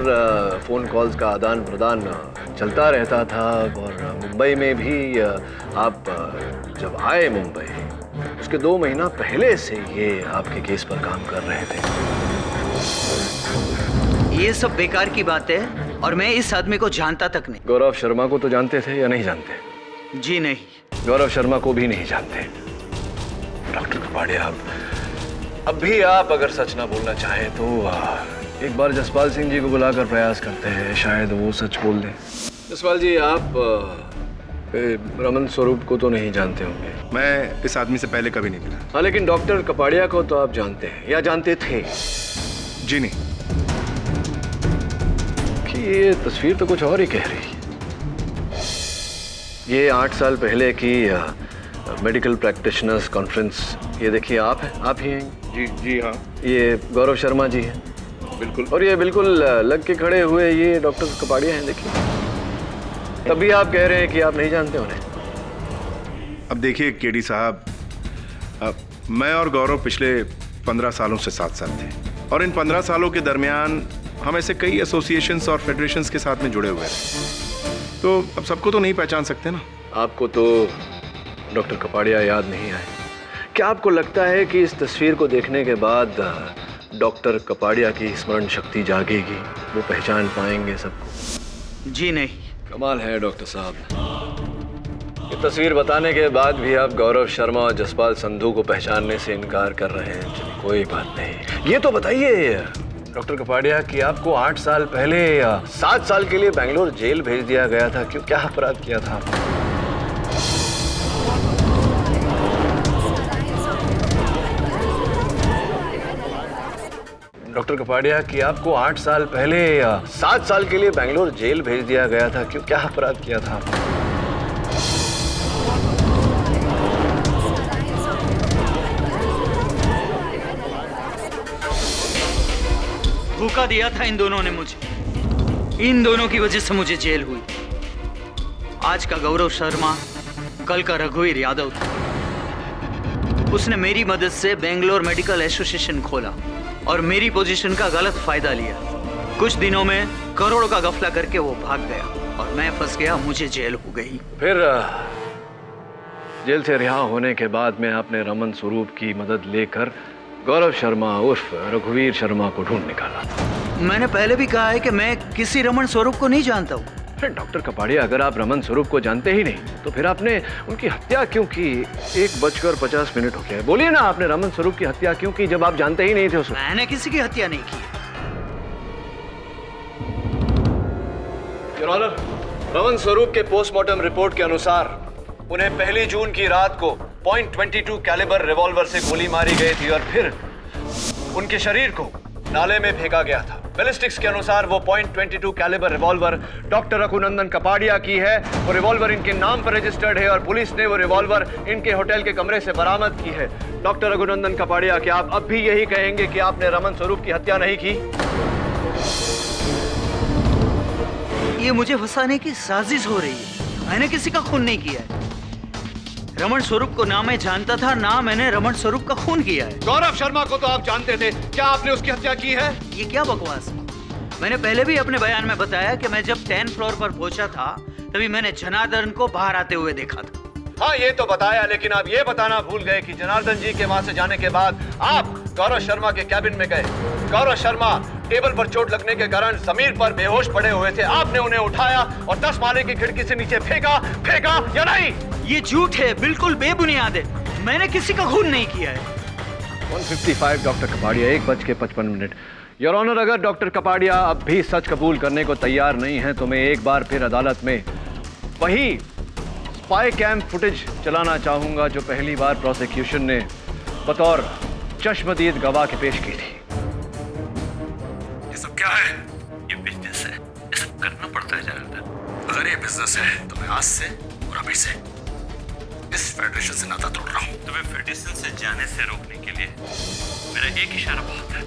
फोन कॉल्स का आदान प्रदान चलता रहता था। और मुंबई में भी आप जब आए मुंबई, उसके 2 महीना पहले से ये आपके केस पर काम कर रहे थे। ये सब बेकार की बात है और मैं इस आदमी को जानता तक नहीं। गौरव शर्मा को तो जानते थे या नहीं जानते? जी नहीं, गौरव शर्मा को भी नहीं जानते। डॉक्टर कपाड़िया, अब भी आप अगर सच ना बोलना चाहें तो एक बार जसपाल सिंह जी को बुलाकर प्रयास करते हैं, शायद वो सच बोल दें। जसपाल जी, आप रमन स्वरूप को तो नहीं जानते होंगे? मैं इस आदमी से पहले कभी नहीं मिला। हाँ, लेकिन डॉक्टर कपाड़िया को तो आप जानते हैं या जानते थे? जी नहीं। कि ये तस्वीर तो कुछ और ही कह रही है। ये 8 साल पहले की मेडिकल प्रैक्टिशनर्स कॉन्फ्रेंस, ये देखिए आप हैं, आप ही हैं। जी जी हाँ। ये गौरव शर्मा जी हैं। बिल्कुल। और ये बिल्कुल लग के खड़े हुए ये डॉक्टर कपाड़िया हैं, देखिए। तभी आप कह रहे हैं कि आप नहीं जानते उन्हें। अब देखिए केडी साहब, मैं और गौरव पिछले 15 सालों से साथ साथ थे, और इन 15 सालों के दरमियान हम ऐसे कई एसोसिएशंस और फेडरेशंस के साथ में जुड़े हुए हैं, तो अब सबको तो नहीं पहचान सकते ना। आपको तो डॉक्टर कपाड़िया याद नहीं आए? क्या आपको लगता है कि इस तस्वीर को देखने के बाद डॉक्टर कपाड़िया की स्मरण शक्ति जागेगी, वो पहचान पाएंगे सबको? जी नहीं। कमाल है डॉक्टर साहब, ये तस्वीर बताने के बाद भी आप गौरव शर्मा और जसपाल संधू को पहचानने से इनकार कर रहे हैं। चलिए कोई बात नहीं। ये तो बताइए डॉक्टर कपाड़िया कि आपको 8 साल पहले 7 साल के लिए बेंगलोर जेल भेज दिया गया था, क्यों, क्या अपराध किया था? डॉक्टर कपाड़िया कि आपको 8 साल पहले 7 साल के लिए बेंगलोर जेल भेज दिया गया था, क्यों, क्या अपराध किया था? धोखा दिया था इन दोनों ने मुझे, इन दोनों की वजह से मुझे जेल हुई। आज का गौरव शर्मा, कल का रघुवीर यादव था। उसने मेरी मदद से बेंगलोर मेडिकल एसोसिएशन खोला और मेरी पोजीशन का गलत फायदा लिया। कुछ दिनों में करोड़ों का गफला करके वो भाग गया और मैं फंस गया, मुझे जेल हो गई। फिर जेल से रिहा होने के बाद में आपने रमन स्वरूप की मदद लेकर गौरव शर्मा उर्फ रघुवीर शर्मा को ढूंढ निकाला। मैंने पहले भी कहा है कि मैं किसी रमन स्वरूप को नहीं जानता हूँ। डॉक्टर कपाड़िया, अगर आप रमन स्वरूप को जानते ही नहीं तो फिर आपने उनकी हत्या क्यों की? 1:50 हो गया है, बोलिए ना, आपने रमन स्वरूप की हत्या क्यों की जब आप जानते ही नहीं थे उसको? मैंने किसी की हत्या नहीं की। योर ऑनर, रमन स्वरूप के पोस्टमार्टम रिपोर्ट के अनुसार उन्हें 1 जून की रात को .22 कैलिबर रिवॉल्वर से गोली मारी गई थी और फिर उनके शरीर को नाले में फेंका गया था। बैलिस्टिक्स के अनुसार वो .22 calibre revolver doctor Raghunandan Kapadia की है। वो रिवॉल्वर इनके नाम पर रजिस्टर्ड है और पुलिस ने वो रिवॉल्वर इनके होटल के कमरे से बरामद की है। डॉक्टर रघुनंदन कपाड़िया, क्या आप अब भी यही कहेंगे कि आपने रमन स्वरूप की हत्या नहीं की? ये मुझे फंसाने की साजिश हो रही है। मैंने किसी का खून नहीं किया है। रमन स्वरूप को ना मैं जानता था, ना मैंने रमन स्वरूप का खून किया है। गौरव शर्मा को तो आप जानते थे, क्या आपने उसकी हत्या की है? ये क्या बकवास है? मैंने पहले भी अपने बयान में बताया कि मैं जब 10th फ्लोर पर पहुंचा था तभी मैंने जनार्दन को बाहर आते हुए देखा था। हाँ, ये तो बताया, लेकिन आप ये बताना भूल गए कि जनार्दन जी के वहां से जाने के बाद आप गौरव शर्मा के कैबिन में गए। गौरव शर्मा टेबल पर चोट लगने के कारण जमीन पर बेहोश पड़े हुए थे। आपने उन्हें उठाया और 10 माले की खिड़की से नीचे फेंका या नहीं? ये झूठ है, बिल्कुल बेबुनियाद है। मैंने किसी का खून नहीं किया है। 155 डॉक्टर कपाड़िया, 1:55। योर ऑनर, अगर डॉक्टर कपाड़िया अब भी सच कबूल करने को तैयार नहीं है तो मैं एक बार फिर अदालत में वही स्पाई कैम फुटेज चलाना चाहूंगा जो पहली बार प्रोसिक्यूशन ने बतौर चश्मदीद गवाह के पेश की थी। ये सब क्या है? ये बिजनेस है, ये सब करना पड़ता है जनार्दन। अगर ये बिजनेस है तो मैं आज से और अभी से इस फेडरेशन से नाता तोड़ रहा हूँ। तुम्हें फेडरेशन से जाने से रोकने के लिए मेरा एक इशारा बहुत है।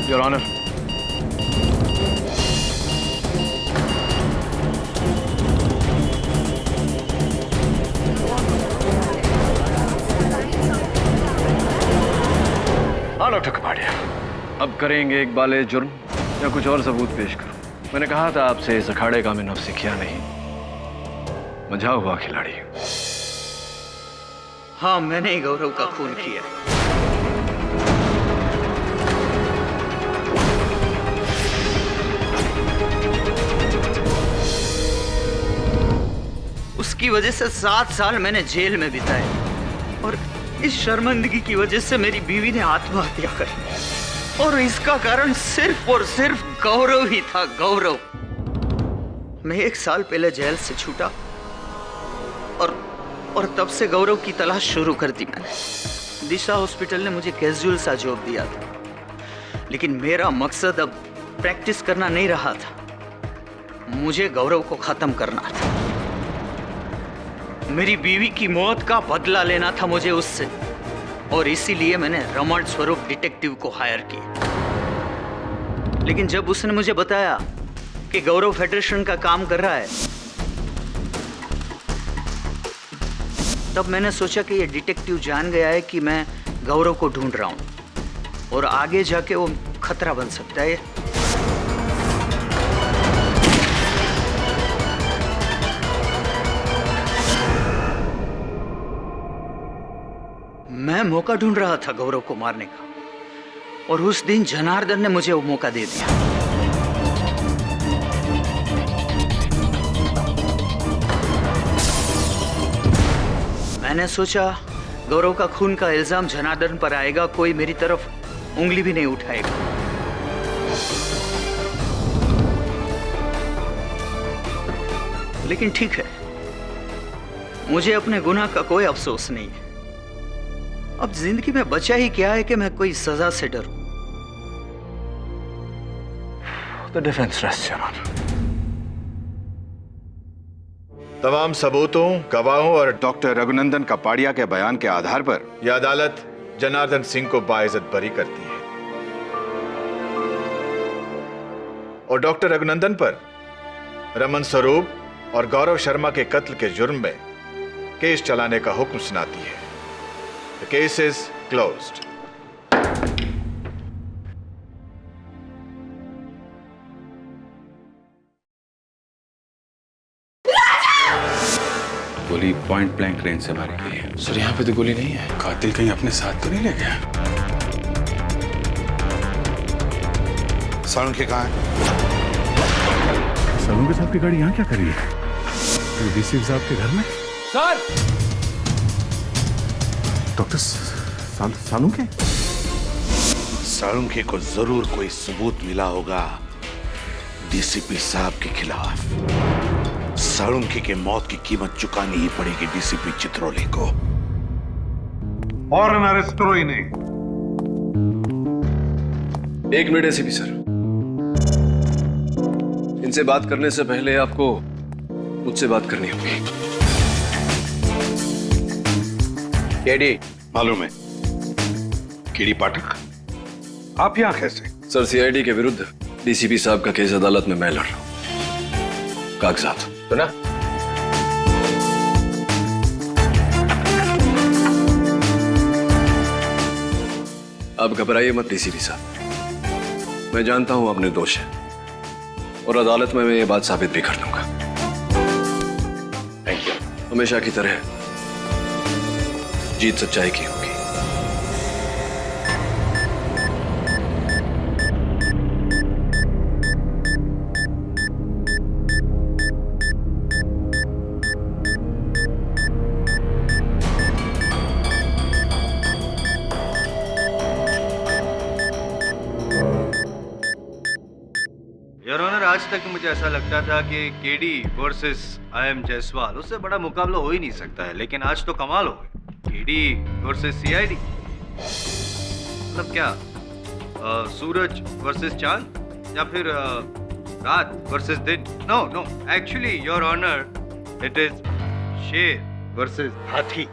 योर ऑनर, हाँ डॉक्टर कपाड़िया, अब करेंगे एक बाले जुर्म या कुछ और सबूत पेश करूं? मैंने कहा था आपसे इस अखाड़े का मैं नौसिखिया नहीं, मजा हुआ खिलाड़ी। हाँ, मैंने ही गौरव का खून किया। उसकी वजह से 7 साल मैंने जेल में बिताए और इस शर्मिंदगी की वजह से मेरी बीवी ने आत्महत्या करी और इसका कारण सिर्फ और सिर्फ गौरव ही था। गौरव। मैं 1 साल पहले जेल से छूटा और तब से गौरव की तलाश शुरू कर दी मैंने। दिशा हॉस्पिटल ने मुझे कैजुअल सा जॉब दिया था, लेकिन मेरा मकसद अब प्रैक्टिस करना नहीं रहा था, मुझे गौरव को खत्म करना था। मेरी बीवी की मौत का बदला लेना था मुझे उससे, और इसीलिए मैंने रमन स्वरूप डिटेक्टिव को हायर किया। लेकिन जब उसने मुझे बताया कि गौरव फेडरेशन का काम कर रहा है, तब मैंने सोचा कि ये डिटेक्टिव जान गया है कि मैं गौरव को ढूंढ रहा हूं और आगे जाके वो खतरा बन सकता है। मैं मौका ढूंढ रहा था गौरव को मारने का, और उस दिन जनार्दन ने मुझे वो मौका दे दिया। मैंने सोचा गौरव का खून का इल्जाम जनार्दन पर आएगा, कोई मेरी तरफ उंगली भी नहीं उठाएगा। लेकिन ठीक है, मुझे अपने गुनाह का कोई अफसोस नहीं है। अब जिंदगी में बचा ही क्या है कि मैं कोई सजा से डरूं। The defense rests, Your Honor. तमाम सबूतों, गवाहों और डॉक्टर रघुनंदन कपाड़िया के बयान के आधार पर यह अदालत जनार्दन सिंह को बाइज्जत बरी करती है और डॉक्टर रघुनंदन पर रमन स्वरूप और गौरव शर्मा के कत्ल के जुर्म में केस चलाने का हुक्म सुनाती है। The case is closed. गोली पॉइंट ब्लैंक रेंज से मारी गई है। सर, यहाँ पे तो गोली नहीं है। कातिल कहीं अपने साथ तो नहीं ले गया? सालुंखे कहाँ है? सालुंखे साहब की गाड़ी यहाँ क्या कर रही है? डीसी साहब के घर में? सर! डॉक्टर सालुंखे? सालुंखे को जरूर कोई सबूत मिला होगा डीसीपी साहब के खिलाफ। साळुंखे के मौत की कीमत चुकानी ही पड़ेगी डीसीपी चित्रोले को। फौरन अरेस्ट करो इन्हें। एक मिनट एसीपी सर, इनसे बात करने से पहले आपको मुझसे बात करनी होगी। केडी मालूम है? केडी पाठक, आप यहां कैसे? सर, सीआईडी के विरुद्ध डीसीपी साहब का केस अदालत में मैं लड़ रहा हूं। कागजात सुना? आप घबराइए मत डीसीपी साहब, मैं जानता हूं आप निर्दोष हैं और अदालत में मैं ये बात साबित भी कर दूंगा। Thank you. हमेशा की तरह जीत सच्चाई की होगी। योर ऑनर, आज तक मुझे ऐसा लगता था कि केडी वर्सेस आई.एम. जायसवाल, उससे बड़ा मुकाबला हो ही नहीं सकता है, लेकिन आज तो कमाल हो गई। केडी वर्सेस सीआईडी, मतलब क्या सूरज वर्सेस चांद या फिर रात वर्सेस दिन? No no, actually your honour, it is शेर वर्सेस हाथी।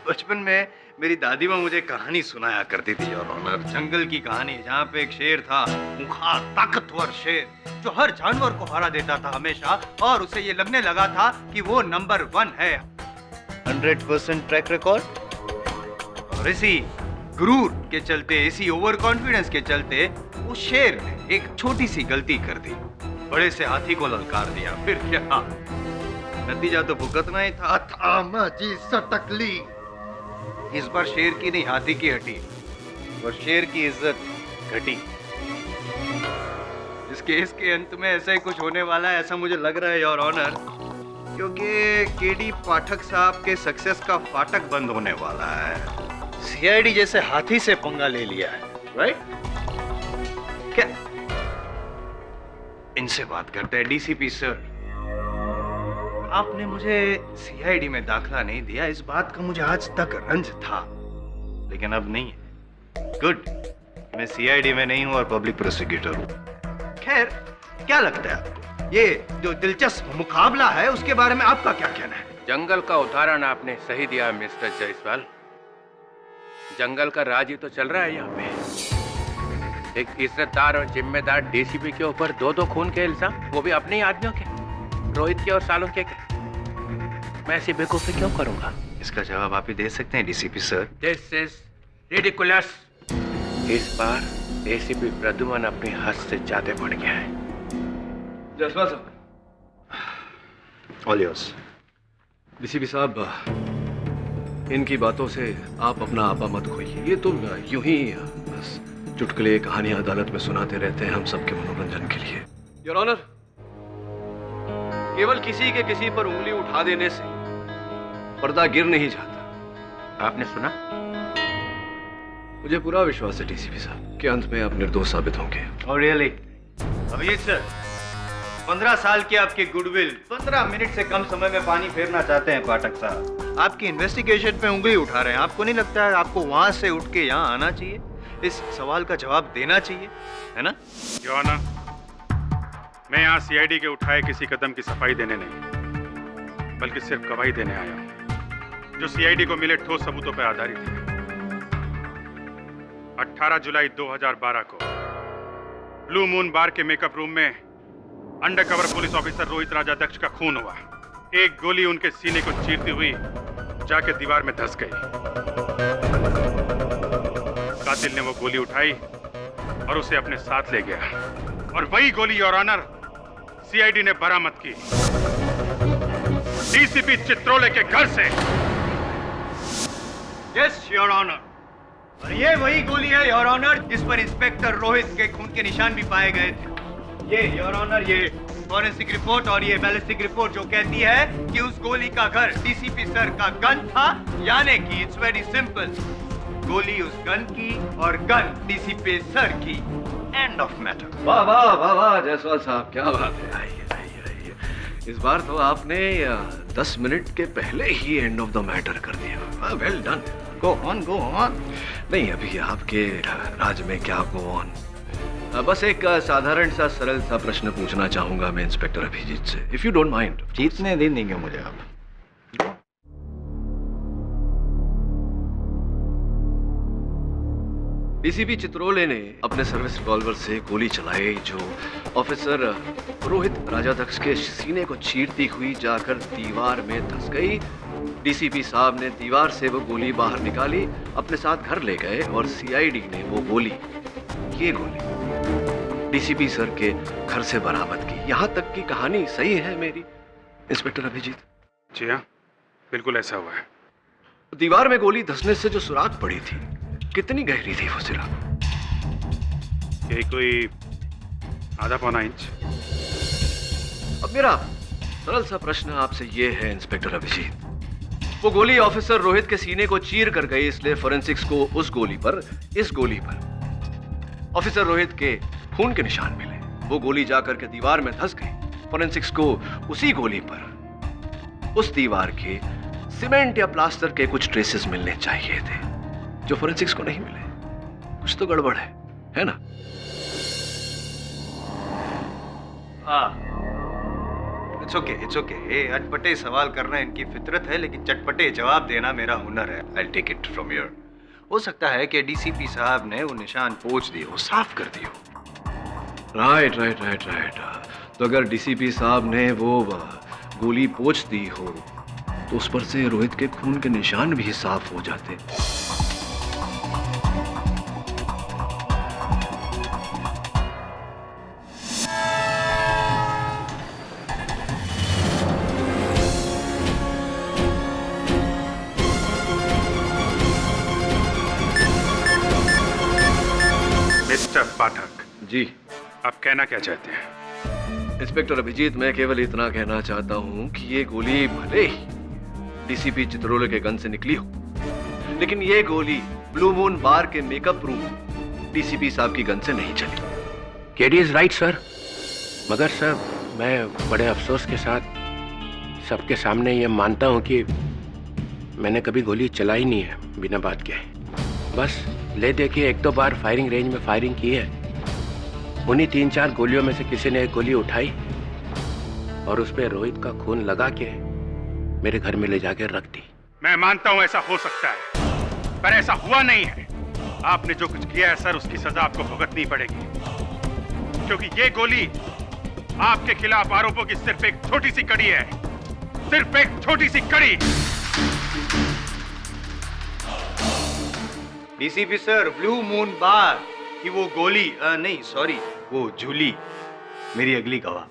बचपन में मेरी दादी माँ मुझे कहानी सुनाया करती थी योर ऑनर, जंगल की कहानी, जहाँ पे एक शेर था, खूंखार ताकतवर शेर, जो हर जानवर को हरा देता था हमेशा, और उसे ये लगने लगा था कि वो नंबर 1 है। 100% ट्रैक रिकॉर्ड। और इसी गुरूर के चलते, इसी ओवर कॉन्फिडेंस के चलते उस शेर ने एक छोटी सी गलती कर दी, बड़े से हाथी को ललकार दिया। फिर क्या, नतीजा तो भुगतना ही था। थामा जी सटकली। इस बार शेर की नहीं, हाथी की हटी और शेर की इज्जत घटी। इस केस के अंत में ऐसा ही कुछ होने वाला है, ऐसा मुझे लग रहा है योर ऑनर, क्योंकि केडी पाठक साहब के सक्सेस का फाटक बंद होने वाला है। सीआईडी जैसे हाथी से पंगा ले लिया है, राइट? क्या इनसे बात करते हैं। डीसीपी सर, आपने मुझे सीआईडी में दाखिला नहीं दिया, इस बात का मुझे आज तक रंज था, लेकिन अब नहीं है। गुड, मैं सीआईडी में नहीं हूं और पब्लिक प्रोसिक्यूटर हूं। खैर, क्या लगता है आपको, ये जो दिलचस्प मुकाबला है उसके बारे में आपका क्या कहना है? जंगल का उदाहरण आपने सही दिया मिस्टर जायसवाल। जंगल का राज ही तो चल रहा है यहाँ पे। एक इज्जतदार और जिम्मेदार डीसीपी के ऊपर 2-2 खून के इल्जाम, वो भी अपने ही आदमियों के, रोहित के और सालुंखे के। मैं ऐसी बेवकूफी क्यों करूंगा? इसका जवाब आप ही दे सकते हैं DCP sir. This is ridiculous. इस बार डीसीपी प्रद्युमन अपनी हद से ज्यादा बढ़ गया है। जायसवाल साहब, ऑल योर्स। डीसीपी साहब, इनकी बातों से आप अपना आपा मत खोइए। ये तो यूं ही बस चुटकुले कहानियां अदालत में सुनाते रहते हैं हम सबके मनोरंजन के लिए। योर ऑनर, केवल किसी के किसी पर उंगली उठा देने से पर्दा गिर नहीं जाता। आपने सुना? मुझे पूरा विश्वास है डीसीपी साहब कि अंत में आप निर्दोष साबित होंगे। और रियली अभिजीत सर, 15 साल की आपकी गुडविल 15 मिनट से कम समय में पानी फेरना चाहते हैं पाठक साहब। आपकी इन्वेस्टिगेशन पे उंगली उठा रहे हैं। आपको नहीं लगता है आपको वहां से उठ के यहाँ आना चाहिए, इस सवाल का जवाब देना चाहिए, है ना? योना, मैं यहाँ सीआईडी के उठाए किसी कदम की सफाई देने नहीं, बल्कि सिर्फ गवाही देने आया हूँ, जो सीआईडी को मिले ठोस सबूतों पर आधारित है। 18 जुलाई 2012 को ब्लू मून बार के मेकअप रूम में undercover police officer Rohit Rajadhyaksha का खून हुआ। एक गोली उनके सीने को चीरती हुई जाके दीवार में धंस गई। कातिल ने वो गोली उठाई और उसे अपने साथ ले गया, और वही गोली योर ऑनर सीआईडी ने बरामद की डीसीपी चित्रोले के घर से। यस योर ऑनर, और ये वही गोली है योर ऑनर जिस पर इंस्पेक्टर रोहित के खून के निशान भी पाए गए थे। ये योर ऑनर, ये फॉरेंसिक रिपोर्ट और ये बैलिस्टिक रिपोर्ट जो कहती है कि उस गोली का घर डीसीपी सर का गन था, यानी कि इट्स वेरी सिंपल, गोली उस गन की और गन डीसीपी सर की। End of matter. वाह वाह वाह वाह जायसवाल साहब, क्या बात है। आइए आइए आइए। इस बार तो आपने 10 मिनट के पहले ही एंड ऑफ द मैटर कर दिया। Well done. Go on. नहीं, अभी आपके राज में क्या गो ऑन। बस एक साधारण सा सरल सा प्रश्न पूछना चाहूंगा मैं इंस्पेक्टर अभिजीत से, इफ यू डोंट माइंड। जीतने दे देंगे मुझे आप। डीसीपी चित्रोले ने अपने सर्विस रिवॉल्वर से गोली चलाई जो ऑफिसर रोहित राजाध्यक्ष के सीने को चीरती हुई जाकर दीवार में धंस गई। डीसीपी साहब ने दीवार से वो गोली बाहर निकाली, अपने साथ घर ले गए और सीआईडी ने वो गोली, ये गोली डीसीपी सर के घर से बरामद की। यहाँ तक की कहानी सही है मेरी इंस्पेक्टर अभिजीत? जी हाँ, बिल्कुल ऐसा हुआ है। दीवार में गोली धंसने से जो सुराख पड़ी थी, कितनी गहरी थी वो सुराख? यही कोई आधा पौना इंच। अब मेरा सरल सा प्रश्न आपसे ये है इंस्पेक्टर अभिजीत, वो गोली ऑफिसर रोहित के सीने को चीर कर गई, इसलिए फोरेंसिक्स को उस गोली पर, इस गोली पर ऑफिसर रोहित के खून के निशान मिले। वो गोली जाकर के दीवार में धंस गई। फोरेंसिक्स को उसी गोली पर उस दीवार के सीमेंट या प्लास्टर के कुछ ट्रेसेस मिलने चाहिए थे, जो फोरेंसिक्स को नहीं मिले। कुछ तो गड़बड़ है ना? It's okay. अटपटे सवाल करना इनकी फितरत है, लेकिन चटपटे जवाब देना मेरा हुनर है। I take it from here. हो सकता है कि डीसीपी साहब ने वो निशान पोंछ दिए हो, साफ कर दिए हो। राइट। तो अगर डीसीपी साहब ने वो गोली पोंछ दी हो तो उस पर से रोहित के खून के निशान भी साफ हो जाते। मिस्टर पाठक जी, आप कहना क्या चाहते हैं? इंस्पेक्टर अभिजीत, मैं केवल इतना कहना चाहता हूं कि ये गोली भले ही डीसीपी चित्रोले के गन से निकली हो, लेकिन ये गोली ब्लू मून बार के मेकअप रूम डीसीपी साहब की गन से नहीं चली। केडी इज राइट सर, मगर सर मैं बड़े अफसोस के साथ सबके सामने ये मानता हूँ कि मैंने कभी गोली चलाई नहीं है बिना बात के। बस ले दे के 1-2 बार फायरिंग रेंज में फायरिंग की है। उन्हीं 3-4 गोलियों में से किसी ने एक गोली उठाई और उस पर रोहित का खून लगा के मेरे घर में ले जाकर रख दी। मैं मानता हूं ऐसा हो सकता है, पर ऐसा हुआ नहीं है। आपने जो कुछ किया है सर, उसकी सजा आपको भुगतनी पड़ेगी, क्योंकि ये गोली आपके खिलाफ आरोपों की सिर्फ एक छोटी सी कड़ी है, सिर्फ एक छोटी सी कड़ी। डीसीपी सर, ब्लू मून बार कि वो गोली नहीं सॉरी वो झूली मेरी अगली गवाह।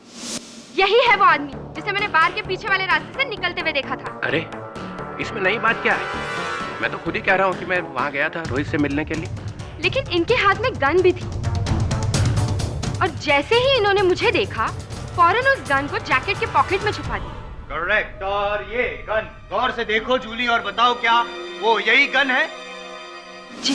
यही है वो आदमी जिसे मैंने बार के पीछे वाले रास्ते से निकलते हुए देखा था। अरे इसमें नई बात क्या है? मैं तो खुद ही कह रहा हूँ कि मैं वहाँ गया था रोहित से मिलने के लिए। लेकिन इनके हाथ में गन भी थी और जैसे ही इन्होंने मुझे देखा फौरन उस गन को जैकेट के पॉकेट में छुपा दिया। करेक्ट। और ये गन गौर से देखो जूली और बताओ क्या वो यही गन है? जी।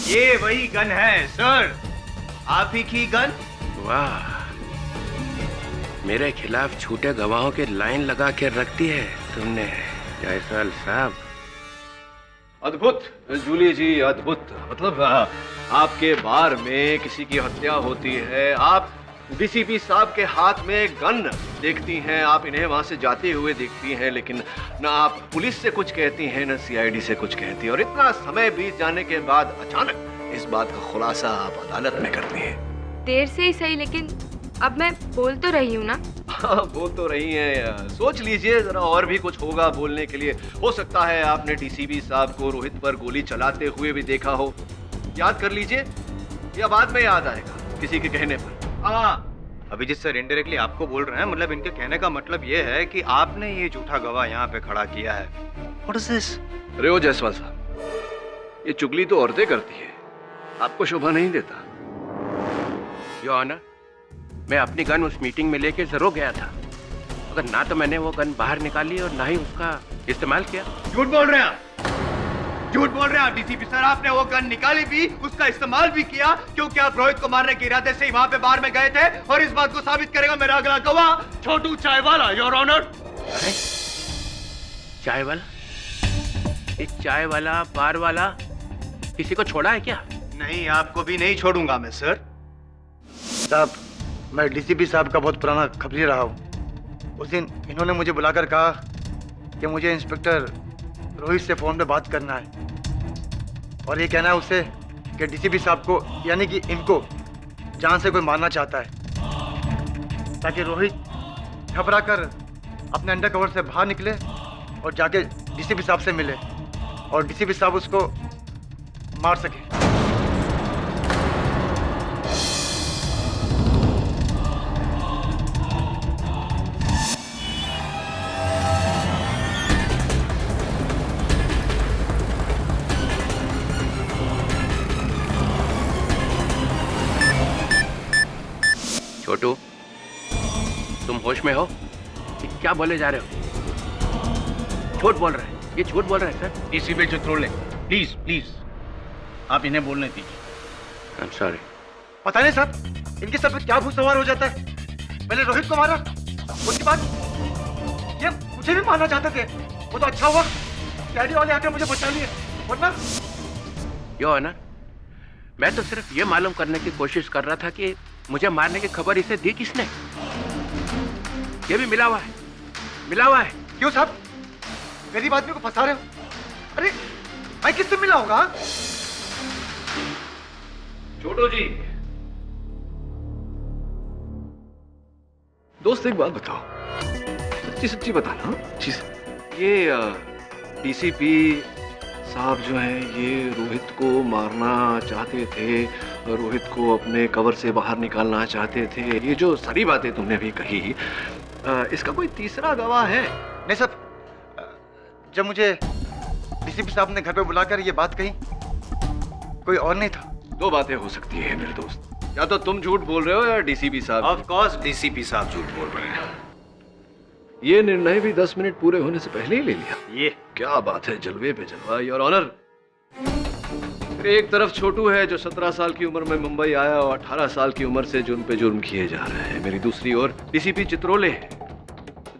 ये वही गन है सर, आप ही की गन। वाह, मेरे खिलाफ झूठे गवाहों की लाइन लगा के रख दी है तुमने जायसवाल साहब। अद्भुत जूली जी, अद्भुत। मतलब आपके बार में किसी की हत्या होती है, आप डीसीपी साहब के हाथ में गन देखती हैं, आप इन्हें वहां से जाते हुए देखती हैं, लेकिन ना आप पुलिस से कुछ कहती हैं ना सीआईडी से कुछ कहती हैं, और इतना समय बीत जाने के बाद अचानक इस बात का खुलासा आप अदालत में करती हैं। देर से ही सही, लेकिन अब मैं बोल तो रही हूँ ना। हाँ, बोल तो रही हैं। सोच लीजिए जरा, और भी कुछ होगा बोलने के लिए। हो सकता है आपने डीसीपी साहब को रोहित पर गोली चलाते हुए भी देखा हो। याद कर लीजिए, या बाद में याद आएगा किसी के कहने पर। अभिजीत सर इनडायरेक्टली आपको बोल रहे हैं, मतलब इनके कहने का मतलब ये है कि आपने ये झूठा गवाह यहाँ पे खड़ा किया है। What is this? रेओ जायसवाल साहब, ये चुगली तो औरतें करती है, आपको शोभा नहीं देता। योर ऑनर, मैं अपनी गन उस मीटिंग में लेके जरूर गया था, मगर ना तो मैंने वो गन बाहर निकाली और ना ही उसका इस्तेमाल किया। झूठ बोल रहे हैं आप, झूठ बोल रहे हैं आप डीसीपी सर। आपने वो गन निकाली भी, उसका इस्तेमाल भी किया, क्योंकि आप रोहित को मारने के इरादे से ही वहां पे बार में गए थे। और इस बात को साबित करेगा मेरा अगला गवाह, छोटू चाय वाला, योर ऑनर। चाय वाला? ये चाय वाला, बार वाला किसी को छोड़ा है क्या? नहीं, आपको भी नहीं छोड़ूंगा मैं सर। साहब, मैं डीसीपी साहब का बहुत पुराना खबरी रहा हूँ। उस दिन इन्होंने मुझे बुलाकर कहा कि मुझे इंस्पेक्टर रोहित से फोन पे बात करना है और ये कहना है उससे कि डीसीपी साहब को, यानी कि इनको जान से कोई मारना चाहता है, ताकि रोहित घबरा कर अपने अंडर कवर से बाहर निकले और जाके डीसीपी साहब से मिले और डीसीपी साहब उसको मार सके। छोटू, तुम होश में हो? ये क्या बोले जा रहे हो? झूठ बोल रहे हैं, ये झूठ बोल रहे हैं sir. DCP Chitrole, please please आप इन्हें बोलने दीजिए। आई एम सॉरी। पता नहीं साहब, इनके सर पे क्या भूत सवार हो जाता है। पहले रोहित को मारा, उसके बाद ये मुझे भी मारना चाहते थे। वो तो अच्छा हुआ डैडी वाले आकर मुझे बचा लिए, वरना। योर ऑनर, मैं तो सिर्फ ये मालूम करने की कोशिश कर रहा था कि मुझे मारने की खबर इसे दी किसने। ये भी मिला हुआ है, मिला हुआ है। क्यों साहब, गरीब आदमी को फंसा रहे हो? अरे भाई, किससे मिला होगा? छोटू जी, दोस्त एक बात बताओ, सच्ची सच्ची बताना। अच्छी से, ये डीसीपी साहब जो हैं, ये रोहित को मारना चाहते थे, रोहित को अपने कवर से बाहर निकालना चाहते थे। ये जो सारी बातें तुमने भी कही, इसका कोई तीसरा गवाह है? नहीं साहब, जब मुझे डीसीपी साहब ने घर पे बुलाकर ये बात कही, कोई और नहीं था। दो बातें हो सकती है मेरे दोस्त, या तो तुम झूठ बोल रहे हो या डीसीपी साहब। ऑफ कोर्स डीसीपी साहब झूठ बोल रहे हैं। ये निर्णय भी 10 मिनट पूरे होने से पहले ही ले लिया। ये क्या बात है, जलवे पे जलवा, योर ऑनर। एक तरफ छोटू है जो 17 साल की उम्र में मुंबई आया और 18 साल की उम्र से जुर्म पे जुर्म किए जा रहे हैं। मेरी दूसरी ओर डीसीपी चित्रोले हैं,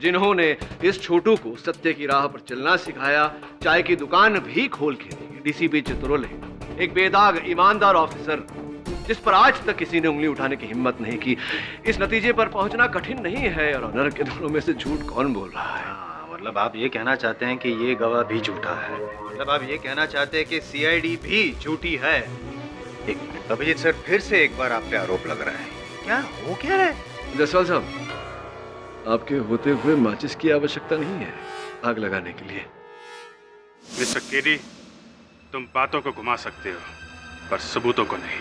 जिन्होंने इस छोटू को सत्य की राह पर चलना सिखाया, चाय की दुकान भी खोल के दी। डीसीपी चित्रोले, एक बेदाग ईमानदार ऑफिसर जिस पर आज तक किसी ने उंगली उठाने की हिम्मत नहीं की। इस नतीजे पर पहुंचना कठिन नहीं है और ऑनर के दोनों में से झूठ कौन बोल रहा है? मतलब आप ये कहना चाहते हैं कि ये गवाह भी झूठा है? मतलब आप ये कहना चाहते हैं कि सीआईडी भी झूठी है? एक मिनट अभिजीत सर, फिर से एक बार आप पे आरोप लग रहा है। क्या हो क्या रहा है? जसवाल साहब, आपके होते हुए माचिस की आवश्यकता नहीं है आग लगाने के लिए। मिस्टर केडी, तुम बातों को घुमा सकते हो पर सबूतों को नहीं।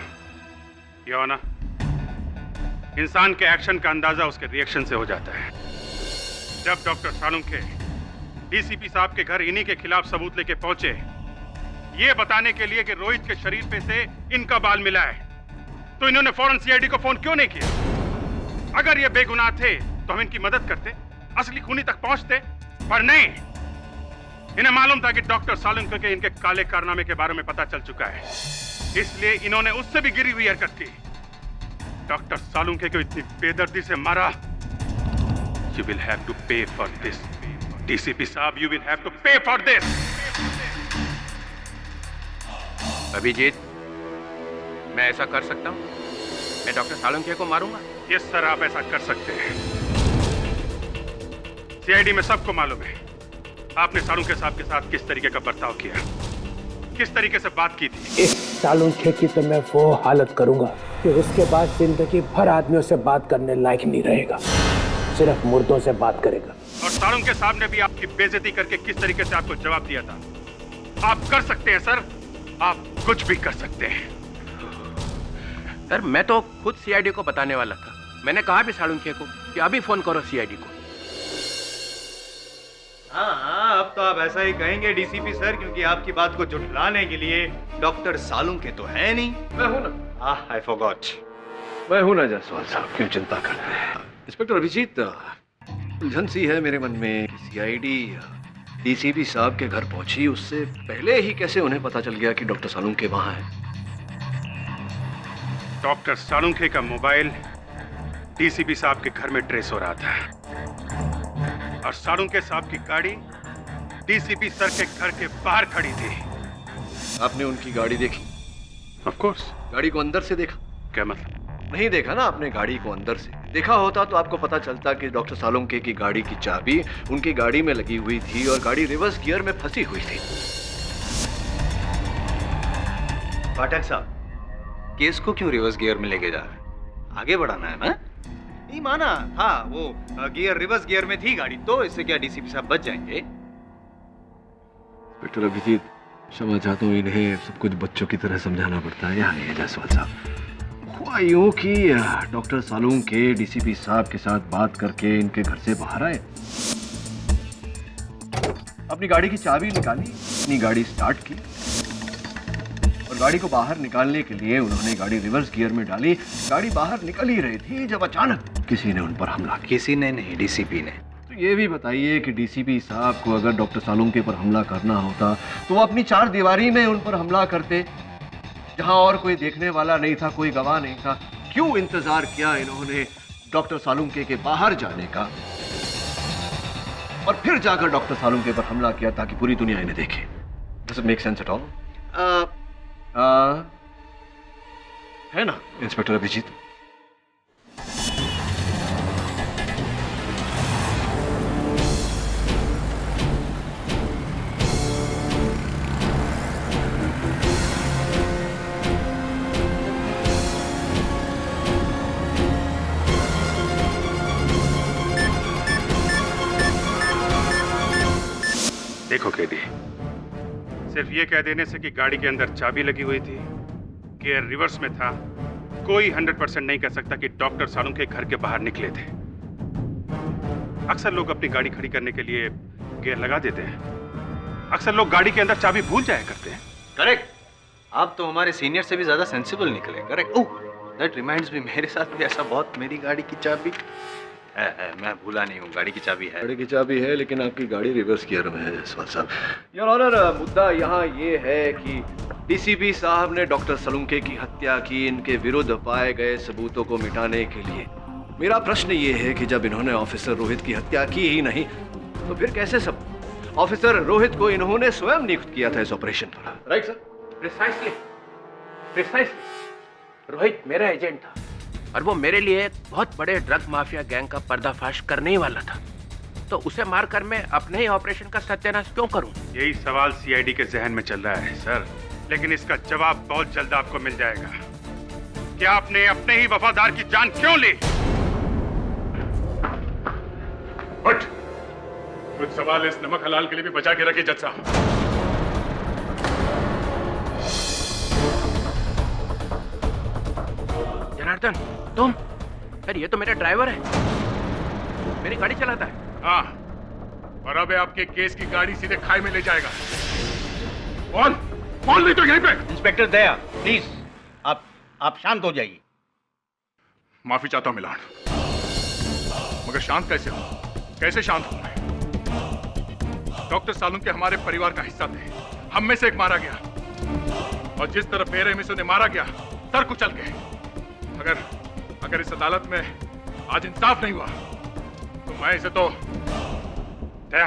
योना, इंसान के एक्शन का अंदाजा उसके रिएक्शन से हो जाता है। जब डॉक्टर सालुंखे डीसीपी साहब के घर इन्हीं के खिलाफ सबूत लेके पहुंचे, ये बताने के लिए कि रोहित के शरीर पे से इनका बाल मिला है, तो इन्होंने फौरन सीआईडी को फोन क्यों नहीं किया? अगर ये बेगुनाह थे तो हम इनकी मदद करते, असली खूनी तक पहुंचते, पर नहीं। इन्हें मालूम था कि डॉक्टर सालुंखे के इनके काले कारनामे के बारे में पता चल चुका है, इसलिए इन्होंने उससे भी गिरी हुई हरकत की। डॉक्टर सालुंखे को इतनी बेदर्दी से मारा। You will have to pay for this, DCP साहब, you will have to pay for this. Abhijit, मैं ऐसा कर सकता हूँ? मैं डॉक्टर सालुंखे को मारूंगा? यस सर, आप ऐसा कर सकते हैं। सीआईडी में सबको मालूम है आपने सालुंखे साहब के साथ किस तरीके का बर्ताव किया, किस तरीके से बात की थी। इस सालुंखे की तो मैं वो हालत करूंगा कि उसके बाद जिंदगी भर आदमियों से बात करने लायक नहीं रहेगा, सिर्फ मुर्दों से बात करेगा। और सालुंखे साहब ने भी आपकी बेइज्जती करके किस तरीके से आपको जवाब दिया था। आप कर सकते हैं सर, आप कुछ भी कर सकते हैं। सर, मैं तो खुद सीआईडी को बताने वाला था। मैंने कहा भी सालुंखे को कि अभी फोन करो सीआईडी को। हाँ, अब तो आप ऐसा ही कहेंगे डीसीपी सर, क्योंकि आपकी बात को झुठलाने के लिए डॉक्टर सालुंखे तो है नहीं। मैं हूं ना। I forgot. मैं हूं ना जायसवाल साहब, क्यों चिंता करते हैं? इंस्पेक्टर अभिजीत, उलझन सी है मेरे मन में। सीआईडी डीसीपी साहब के घर पहुंची, उससे पहले ही कैसे उन्हें पता चल गया कि डॉक्टर सालुंखे वहां है? डॉक्टर सालुंखे का मोबाइल डीसीपी साहब के घर में ट्रेस हो रहा था और सालुंखे साहब की गाड़ी डीसीपी सर के घर के बाहर खड़ी थी। आपने उनकी गाड़ी देखी? Of course. गाड़ी को अंदर से देखा? क्या मतलब? नहीं देखा ना आपने गाड़ी को अंदर से। देखा होता तो आपको पता चलता कि डॉक्टर सालुंखे की गाड़ी की चाबी उनकी गाड़ी में लगी हुई थी और गाड़ी रिवर्स गियर में फंसी हुई थी। पाठक साहब, केस को क्यों रिवर्स गियर में लेके जा रहे हैं? आगे बढ़ाना है ना? नहीं माना था वो गियर रिवर्स गियर में थी गाड़ी, तो इससे क्या डीसीपी साहब बच जाएंगे? इंस्पेक्टर अभिजीत, क्षमा चाहता हूँ, इन्हें सब कुछ बच्चों की तरह समझाना पड़ता है। यहाँ नहीं जायसवाल साहब, हुआ यूं कि डॉक्टर सालुंखे डीसीपी साहब के साथ बात करके इनके घर से बाहर आए, अपनी गाड़ी की चाबी निकाली, अपनी गाड़ी स्टार्ट की और गाड़ी को बाहर निकालने के लिए उन्होंने गाड़ी रिवर्स गियर में डाली। गाड़ी बाहर निकल ही रही थी जब अचानक किसी ने उन पर हमला किया। किसी ने नहीं, डीसीपी ने। तो ये भी बताइए कि डीसीपी साहब को अगर डॉक्टर सालुंखे पर हमला करना होता तो वो अपनी चार दीवारी में उन पर हमला करते, जहां और कोई देखने वाला नहीं था, कोई गवाह नहीं था। क्यों इंतजार किया इन्होंने डॉक्टर सालुंखे के बाहर जाने का और फिर जाकर डॉक्टर सालुंखे पर हमला किया ताकि पूरी दुनिया इन्हें देखे? Does it make sense at all? है ना इंस्पेक्टर अभिजीत? देखो कैदी, सिर्फ ये कह देने से कि गाड़ी के अंदर चाबी लगी हुई थी, गियर रिवर्स में था, कोई 100% नहीं कह सकता कि डॉक्टर सालुंखे घर के बाहर निकले थे। अक्सर लोग अपनी गाड़ी खड़ी करने के लिए गियर लगा देते हैं। अक्सर लोग गाड़ी के अंदर चाबी भूल जाया करते हैं। करेक्ट। आप तो हमारे सीनियर से भी ज्यादा सेंसिबल निकले। Correct. Oh, that reminds me, मेरे साथ भी ऐसा बहुत, मेरी गाड़ी की चाबी है, मैं भूला नहीं हूँ, गाड़ी की चाबी है। गाड़ी की चाबी है, लेकिन आपकी गाड़ी रिवर्स गियर में है जायसवाल साहब। योर ऑनर, मुद्दा यहाँ ये है कि डीसीपी साहब ने डॉक्टर सालुंखे की हत्या की इनके विरुद्ध पाए गए सबूतों को मिटाने के लिए। मेरा प्रश्न ये है कि जब इन्होंने ऑफिसर रोहित की हत्या की ही नहीं तो फिर कैसे सब ऑफिसर रोहित को इन्होंने स्वयं नियुक्त किया था इस ऑपरेशन पर? Right sir? प्रिसाइसली रोहित मेरा एजेंट था और वो मेरे लिए एक बहुत बड़े ड्रग माफिया गैंग का पर्दाफाश करने ही वाला था, तो उसे मारकर मैं अपने ही ऑपरेशन का सत्यानाश क्यों करूं? यही सवाल सीआईडी के जहन में चल रहा है सर, लेकिन इसका जवाब बहुत जल्द आपको मिल जाएगा। क्या आपने अपने ही वफादार की जान क्यों ली? उठ, कुछ सवाल इस नमक हलाल के लिए भी बचा के रखिए जज साहब। जनार्दन, तुम? सर ये तो मेरा ड्राइवर है, मेरी गाड़ी चलाता है। हाँ, और अब आपके केस की गाड़ी सीधे खाई में ले जाएगा। कौन नहीं तो यहीं पे। इंस्पेक्टर दया, प्लीज आप शांत हो जाइए। माफी चाहता हूं मिलान, मगर शांत कैसे हूं? कैसे शांत हूं मैं? डॉक्टर सालुंखे हमारे परिवार का हिस्सा थे, हम में से एक मारा गया और जिस तरह बेरहमी से उन्हें मारा गया, सर कुचल गए। अगर इस अदालत में आज इंसाफ नहीं हुआ तो मैं इसे तो दया।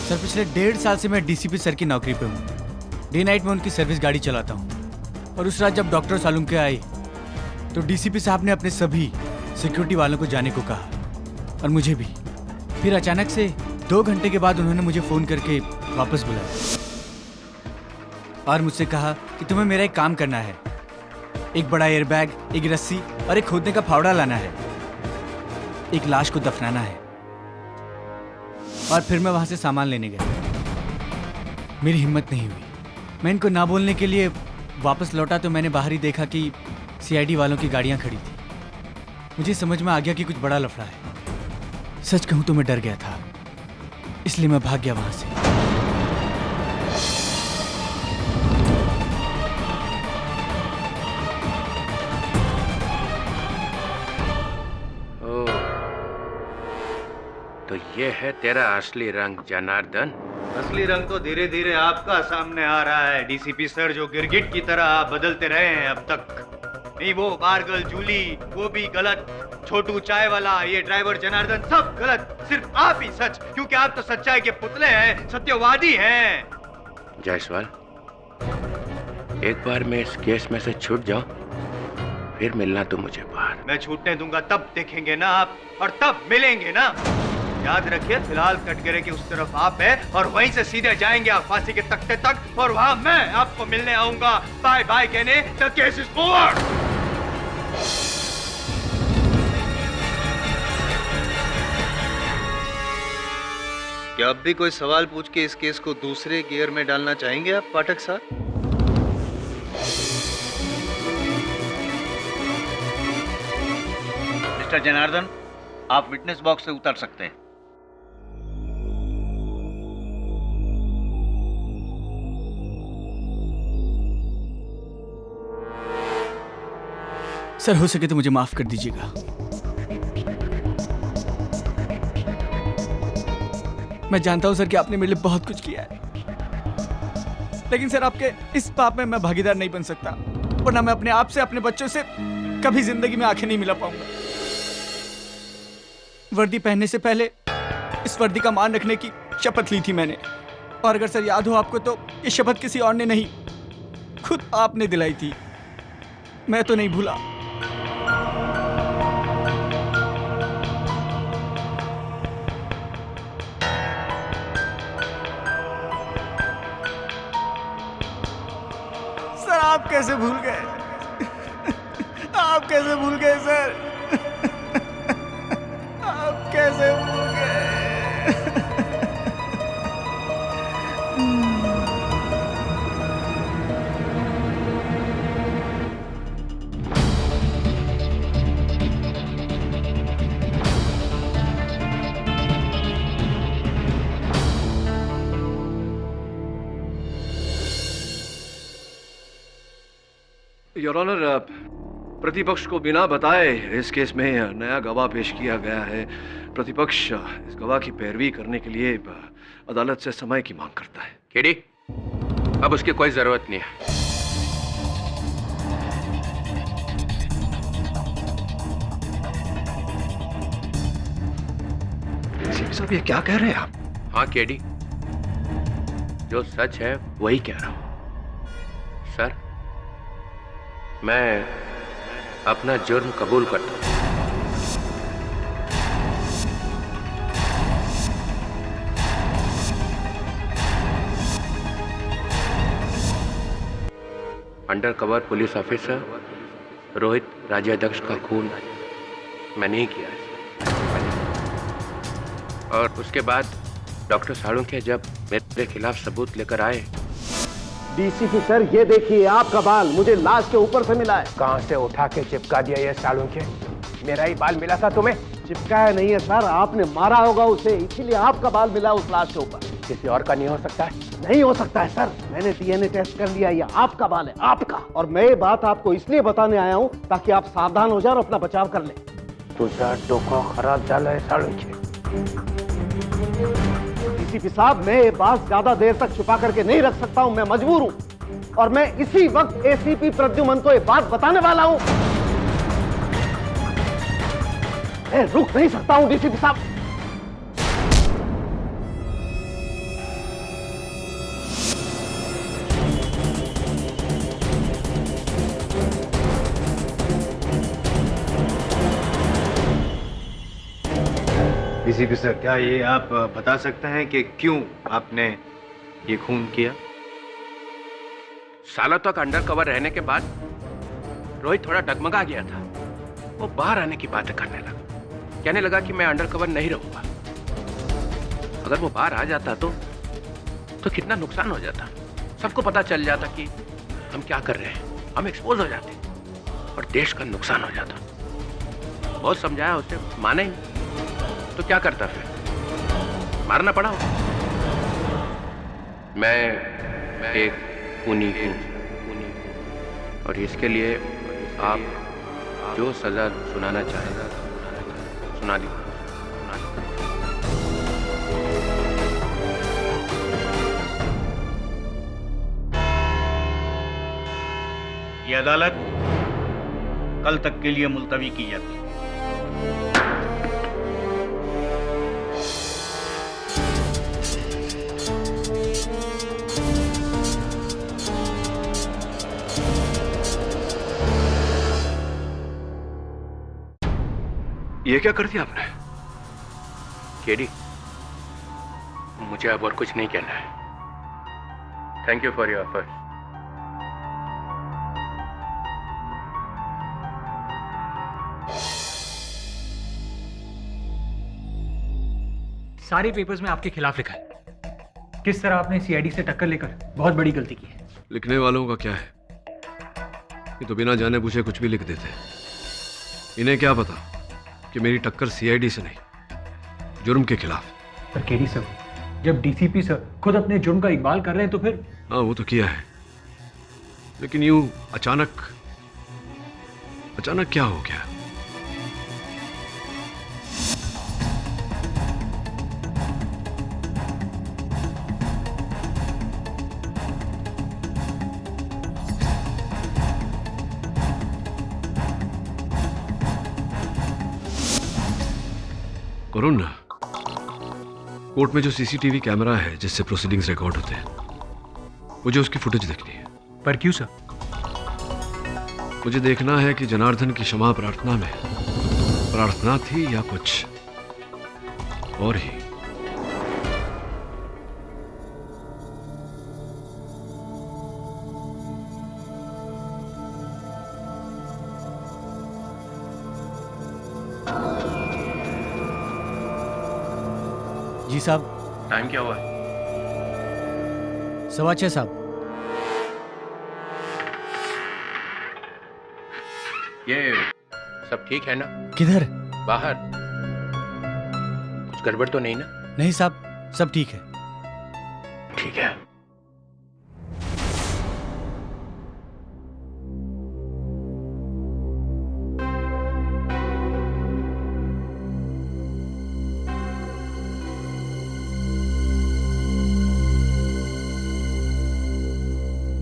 सर पिछले 1.5 साल से मैं डीसीपी सर की नौकरी पे हूँ। डे नाइट में उनकी सर्विस गाड़ी चलाता हूँ और उस रात जब डॉक्टर सालुंखे आए तो डीसीपी साहब ने अपने सभी सिक्योरिटी वालों को जाने को कहा और मुझे भी। फिर अचानक से 2 घंटे के बाद उन्होंने मुझे फ़ोन करके वापस बुलाया और मुझसे कहा कि तुम्हें मेरा एक काम करना है, एक बड़ा एयरबैग, एक रस्सी और एक खोदने का फावड़ा लाना है, एक लाश को दफनाना है। और फिर मैं वहां से सामान लेने गया। मेरी हिम्मत नहीं हुई, मैं इनको ना बोलने के लिए वापस लौटा तो मैंने बाहर ही देखा कि सीआईडी वालों की गाड़ियां खड़ी थी। मुझे समझ में आ गया कि कुछ बड़ा लफड़ा है। सच कहूं तो मैं डर गया था, इसलिए मैं भाग गया वहां से। ओह, तो ये है तेरा असली रंग जनार्दन। असली रंग तो धीरे धीरे आपका सामने आ रहा है डीसीपी सर, जो गिरगिट की तरह आप बदलते रहे हैं अब तक। नहीं, वो बारगल जूली वो भी गलत, छोटू चाय वाला, ये ड्राइवर जनार्दन, सब गलत, सिर्फ आप ही सच, क्योंकि आप तो सच्चाई के पुतले हैं, सत्यवादी हैं। जायसवाल, एक बार मैं इस केस में से छूट जाऊं, फिर मिलना तो मुझे बाहर। मैं छूटने दूंगा तब देखेंगे ना आप, और तब मिलेंगे ना। याद रखिए, फिलहाल कटघरे की उस तरफ आप है और वहीं से सीधे जाएंगे आप फांसी के तख्ते तक, और वहां मैं आपको मिलने आऊंगा। बाय बाय कहने द केस इज ओवर। क्या अब भी कोई सवाल पूछ के इस केस को दूसरे गियर में डालना चाहेंगे आप पाठक साहब? मिस्टर जनार्दन, आप विटनेस बॉक्स से उतर सकते हैं। सर, हो सके तो मुझे माफ कर दीजिएगा। मैं जानता हूं सर कि आपने मेरे लिए बहुत कुछ किया है, लेकिन सर आपके इस पाप में मैं भागीदार नहीं बन सकता, वरना मैं अपने आप से, अपने बच्चों से कभी जिंदगी में आंखें नहीं मिला पाऊंगा। वर्दी पहनने से पहले इस वर्दी का मान रखने की शपथ ली थी मैंने, और अगर सर याद हो आपको तो ये शपथ किसी और ने नहीं, खुद आपने दिलाई थी। मैं तो नहीं भूला। सर आप कैसे भूल गए? आप कैसे भूल गए सर? आप कैसे भूल गए? योर ऑनर, प्रतिपक्ष को बिना बताए इस केस में नया गवाह पेश किया गया है। प्रतिपक्ष इस गवाह की पैरवी करने के लिए अदालत से समय की मांग करता है। केडी, अब उसकी कोई जरूरत नहीं है। साहब, ये क्या कह रहे हैं आप? हाँ केडी, जो सच है वही कह रहा हूं। सर, मैं अपना जुर्म कबूल करता हूं। Undercover police officer Rohit Rajyadhyaksha का खून मैं नहीं किया है। और उसके बाद डॉक्टर सालुंखे जब मेरे खिलाफ सबूत लेकर आए। डीसीपी सर, ये देखिए आपका बाल मुझे लाश के ऊपर से मिला है। कहाँ से उठा के चिपका दिया ये सालुंखे? मेरा ही बाल मिला था तुम्हें? चिपकाया नहीं है सर, आपने मारा होगा उसे, इसीलिए आपका बाल मिला उस लाश के ऊपर। किसी और का नहीं हो सकता है? नहीं हो सकता है सर, मैंने डीएनए टेस्ट कर लिया, ये आपका बाल है, आपका। और मैं ये बात आपको इसलिए बताने आया हूँ ताकि आप सावधान हो जाए और अपना बचाव कर ले। तुझा डोका खराब झाला है सालुंखे। डीसीपी साहब, मैं ये बात ज्यादा देर तक छुपा करके नहीं रख सकता हूं, मैं मजबूर हूं, और मैं इसी वक्त एसीपी प्रद्युमन को ये बात बताने वाला हूं। मैं रुक नहीं सकता हूं डीसीपी साहब। डीसीपी सर, क्या ये आप बता सकते हैं कि क्यों आपने ये खून किया? सालों तक अंडर कवर रहने के बाद रोहित थोड़ा डगमगा गया था। वो बाहर आने की बातें करने लगा, कहने लगा कि मैं अंडर कवर नहीं रहूंगा। अगर वो बाहर आ जाता तो कितना नुकसान हो जाता। सबको पता चल जाता कि हम क्या कर रहे हैं, हम एक्सपोज हो जाते और देश का नुकसान हो जाता। बहुत समझाया उसे, माने ही नहीं। तो क्या करता फिर, मारना पड़ा हो। मैं एक खूनी हूँ और इसके लिए आप जो सजा सुनाना चाहें सुना दी। ये अदालत कल तक के लिए मुलतवी की जाती है। ये क्या कर दिया आपने? केडी, मुझे अब और कुछ नहीं कहना है। Thank you for your effort. सारे पेपर्स में आपके खिलाफ लिखा है। किस तरह आपने सीआईडी से टक्कर लेकर बहुत बड़ी गलती की है। लिखने वालों का क्या है, ये तो बिना जाने पूछे कुछ भी लिख देते हैं। इन्हें क्या पता कि मेरी टक्कर सीआईडी से नहीं, जुर्म के खिलाफ। पर केडी सर, जब डीसीपी सर खुद अपने जुर्म का इकबाल कर रहे हैं तो फिर। हाँ, वो तो किया है, लेकिन यूं अचानक क्या हो गया? करुण, कोर्ट में जो सीसीटीवी कैमरा है जिससे प्रोसीडिंग्स रिकॉर्ड होते हैं, मुझे उसकी फुटेज देखनी है। पर क्यों सर? मुझे देखना है कि जनार्दन की क्षमा प्रार्थना में प्रार्थना थी या कुछ और ही। जी साहब। टाइम क्या हुआ? 6:15 साहब। ये सब ठीक है ना? किधर? बाहर। कुछ गड़बड़ तो नहीं ना? नहीं साहब, सब ठीक है। ठीक है।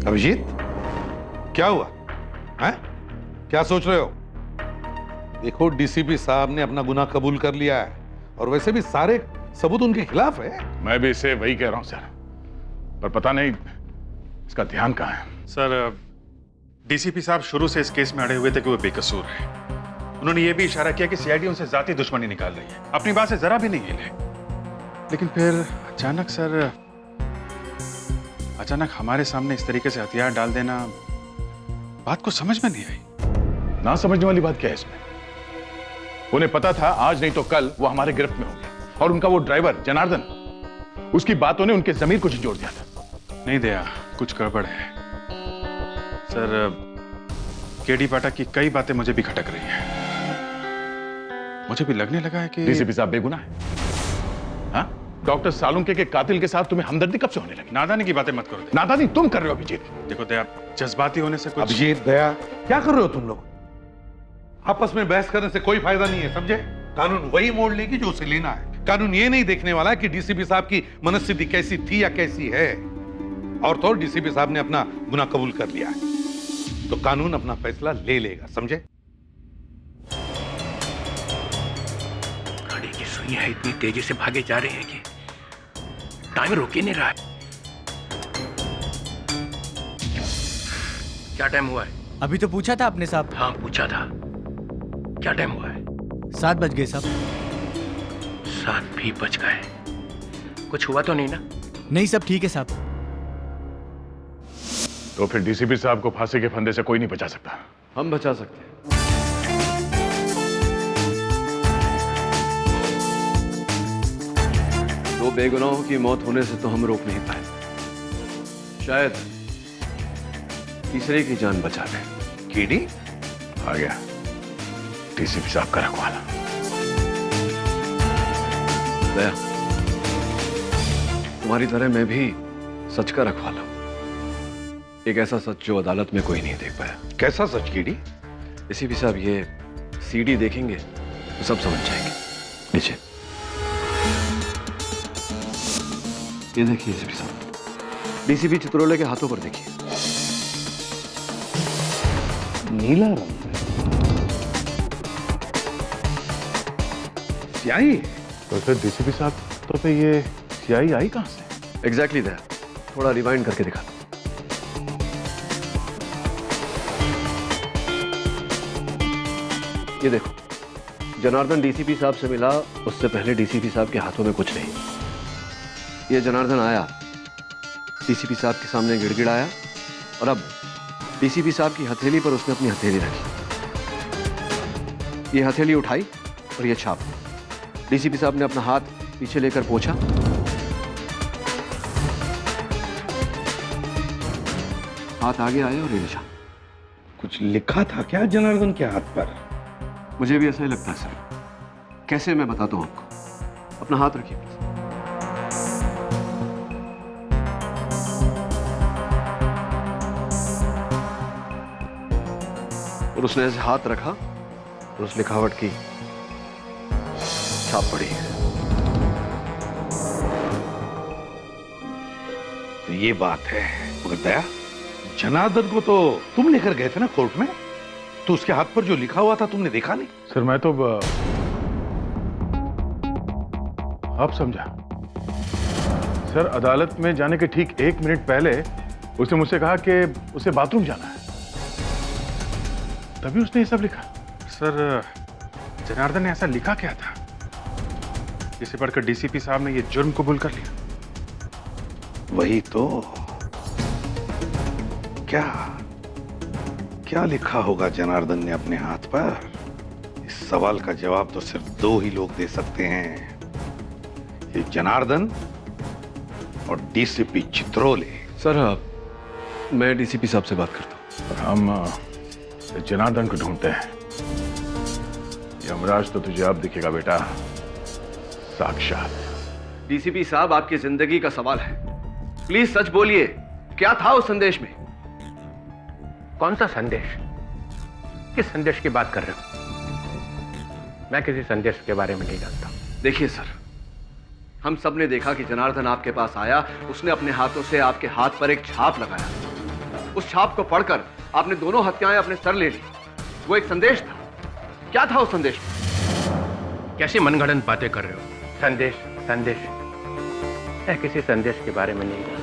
अभिजीत, क्या हुआ है? क्या सोच रहे हो? देखो, डीसीपी साहब ने अपना गुनाह कबूल कर लिया है और वैसे भी सारे सबूत उनके खिलाफ है। मैं भी इसे वही कह रहा हूं सर, पर पता नहीं इसका ध्यान कहां है। सर, डीसीपी साहब शुरू से इस केस में अड़े हुए थे कि वो बेकसूर है। उन्होंने ये भी इशारा किया कि सीआईडी उनसे जाती दुश्मनी निकाल रही है, अपनी बात से जरा भी नहीं हिले। लेकिन फिर अचानक सर, अचानक हमारे सामने इस तरीके से हथियार डाल देना बात को समझ में नहीं आई। ना समझने वाली बात क्या है इसमें? उन्हें पता था आज नहीं तो कल वो हमारे गिरफ्त में होंगे, और उनका वो ड्राइवर जनार्दन, उसकी बातों ने उनके जमीर को झंझोड़ दिया था। नहीं दया, कुछ गड़बड़ है सर। केडी पाठक की कई बातें मुझे भी खटक रही हैं। मुझे भी लगने लगा है कि डीसीपी साहब बेगुनाह है। हाँ? डॉक्टर सालुंके के कातिल के साथ तुम्हें हमदर्दी कब से होने लगी? नादानी की बातें मत करो। नादानी तुम कर रहे हो अभिजीत। देखो दया, जज्बाती होने से कुछ। अभिजीत, दया, क्या कर रहे हो तुम लोग? आपस में बहस करने से कोई फायदा नहीं है, समझे? कानून वही मोड़ लेगी जो उसे लेना है। कानून ये नहीं देखने वाला कि डीसीपी साहब की मनस्थिति कैसी थी या कैसी है। और तो डीसीपी साहब ने अपना गुनाह कबूल कर लिया है, तो कानून अपना फैसला ले लेगा, समझे? गाड़ी की सुइयां इतनी तेजी से भागे जा रहे हैं कि टाइम रोक ही नहीं रहा है। क्या टाइम हुआ है? अभी तो पूछा था आपने साहब। हाँ, पूछा था। क्या टाइम हुआ है? 7 बज गए साहब। 7 भी बज गए। कुछ हुआ तो नहीं ना? नहीं, सब ठीक है साहब। तो फिर डीसीपी साहब को फांसी के फंदे से कोई नहीं बचा सकता। हम बचा सकते हैं। दो बेगुनाहों की मौत होने से तो हम रोक नहीं पाए, शायद तीसरे की जान बचा ले। कीड़ी आ गया डीसीपी साहब का रखवाला। दया, तुम्हारी तरह मैं भी सच का रखवाला हूं। एक ऐसा सच जो अदालत में कोई नहीं देख पाया। कैसा सच कीड़ी? डीसीपी साहब ये सीडी देखेंगे तो सब समझ जाएंगे। नीचे ये देखिए डीसीपी साहब, डीसीपी चित्रोले के हाथों पर देखिए। नीला रंग स्याही। तो फिर डीसीपी साहब तो फिर ये स्याही आई कहां से? Exactly that. थोड़ा रिवाइंड करके दिखा। ये देखो, जनार्दन डीसीपी साहब से मिला, उससे पहले डीसीपी साहब के हाथों में कुछ नहीं। ये जनार्दन आया, डीसीपी साहब के सामने गिड़गिड़ाया और अब डीसीपी साहब की हथेली पर उसने अपनी हथेली रखी। ये हथेली उठाई और ये छाप। डीसीपी साहब ने अपना हाथ पीछे लेकर पोंछा। हाथ आगे आया और ये निशान। कुछ लिखा था क्या जनार्दन के हाथ पर? मुझे भी ऐसा ही लगता है सर। कैसे, मैं बताता हूं आपको। अपना हाथ रखिए। और उसने ऐसे हाथ रखा और उस लिखावट की छाप पड़ी। तो ये बात है। मगर दया, जनार्दन को तो तुम लेकर गए थे ना कोर्ट में, तो उसके हाथ पर जो लिखा हुआ था तुमने देखा नहीं? सर मैं तो आप समझा सर, अदालत में जाने के ठीक 1 मिनट पहले उसने मुझसे कहा कि उसे बाथरूम जाना है, तभी उसने ये सब लिखा। सर जनार्दन ने ऐसा लिखा क्या था जिसे पढ़कर डीसीपी साहब ने ये जुर्म कबूल कर लिया? वही तो। क्या क्या लिखा होगा जनार्दन ने अपने हाथ पर? इस सवाल का जवाब तो सिर्फ 2 ही लोग दे सकते हैं, ये जनार्दन और डीसीपी चित्रोले। सर मैं डीसीपी साहब से बात करता हूं। हम जनार्दन को ढूंढते हैं। यमराज तो तुझे अब दिखेगा बेटा, साक्षात। डीसीपी साहब, आपकी जिंदगी का सवाल है, प्लीज सच बोलिए, क्या था उस संदेश में? कौन सा संदेश? किस संदेश की बात कर रहे हो? मैं किसी संदेश के बारे में नहीं जानता। देखिए सर, हम सब ने देखा कि जनार्दन आपके पास आया, उसने अपने हाथों से आपके हाथ पर एक छाप लगाया। उस छाप को पढ़कर आपने दोनों हत्याएं अपने सर ले ली। वो एक संदेश था। क्या था उस संदेश में? कैसी मनगढ़ंत बातें कर रहे हो? संदेश संदेश, मैं किसी संदेश के बारे में नहीं जानता।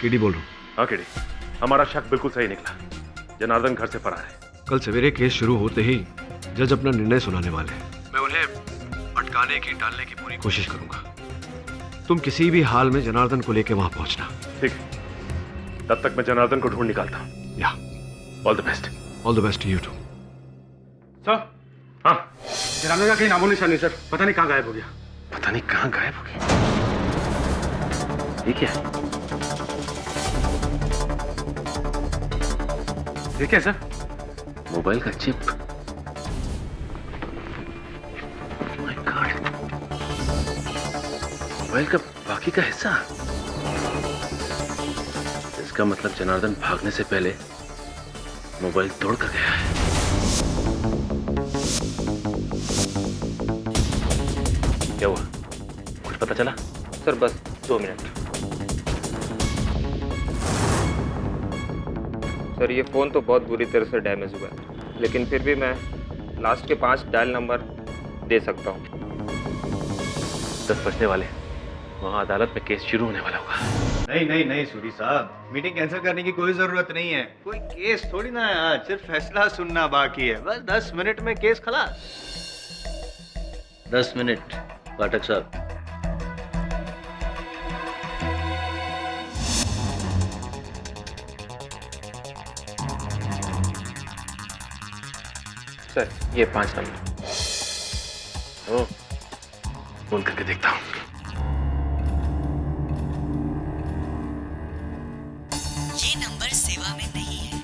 कीड़ी बोल रहा हूं। हाँ कीड़ी, हमारा शक बिल्कुल सही निकला। जनार्दन घर से फरार है। कल सवेरे केस शुरू होते ही जज अपना निर्णय सुनाने वाले हैं। मैं उन्हें अटकाने की, टालने की पूरी कोशिश करूंगा। तुम किसी भी हाल में जनार्दन को लेकर वहां पहुंचना। ठीक है, तब तक मैं जनार्दन को ढूंढ निकालता हूं। Yeah all the best. All the best to you too. Sir. हाँ, जनार्दन का कहीं नामो निशान नहीं सर, पता नहीं कहाँ गायब हो गया। पता नहीं कहाँ गायब हो गया। ठीक है, ठीक है सर। मोबाइल का चिप। माय गॉड, मोबाइल का बाकी का हिस्सा। इसका मतलब जनार्दन भागने से पहले मोबाइल तोड़ कर गया है। क्या हुआ? कुछ पता चला? सर बस 2 मिनट। सर ये फ़ोन तो बहुत बुरी तरह से डैमेज हुआ है, लेकिन फिर भी मैं लास्ट के 5 डायल नंबर दे सकता हूँ। 10 बजने वाले, वहाँ अदालत में केस शुरू होने वाला होगा। नहीं नहीं नहीं सूरी साहब, मीटिंग कैंसिल करने की कोई जरूरत नहीं है। कोई केस थोड़ी ना है आज, सिर्फ फैसला सुनना बाकी है। बस 10 मिनट में केस खलास। 10 मिनट पाठक साहब। सर ये 5 नंबर। ओ, फोन करके देखता हूँ। ये नंबर सेवा में नहीं है।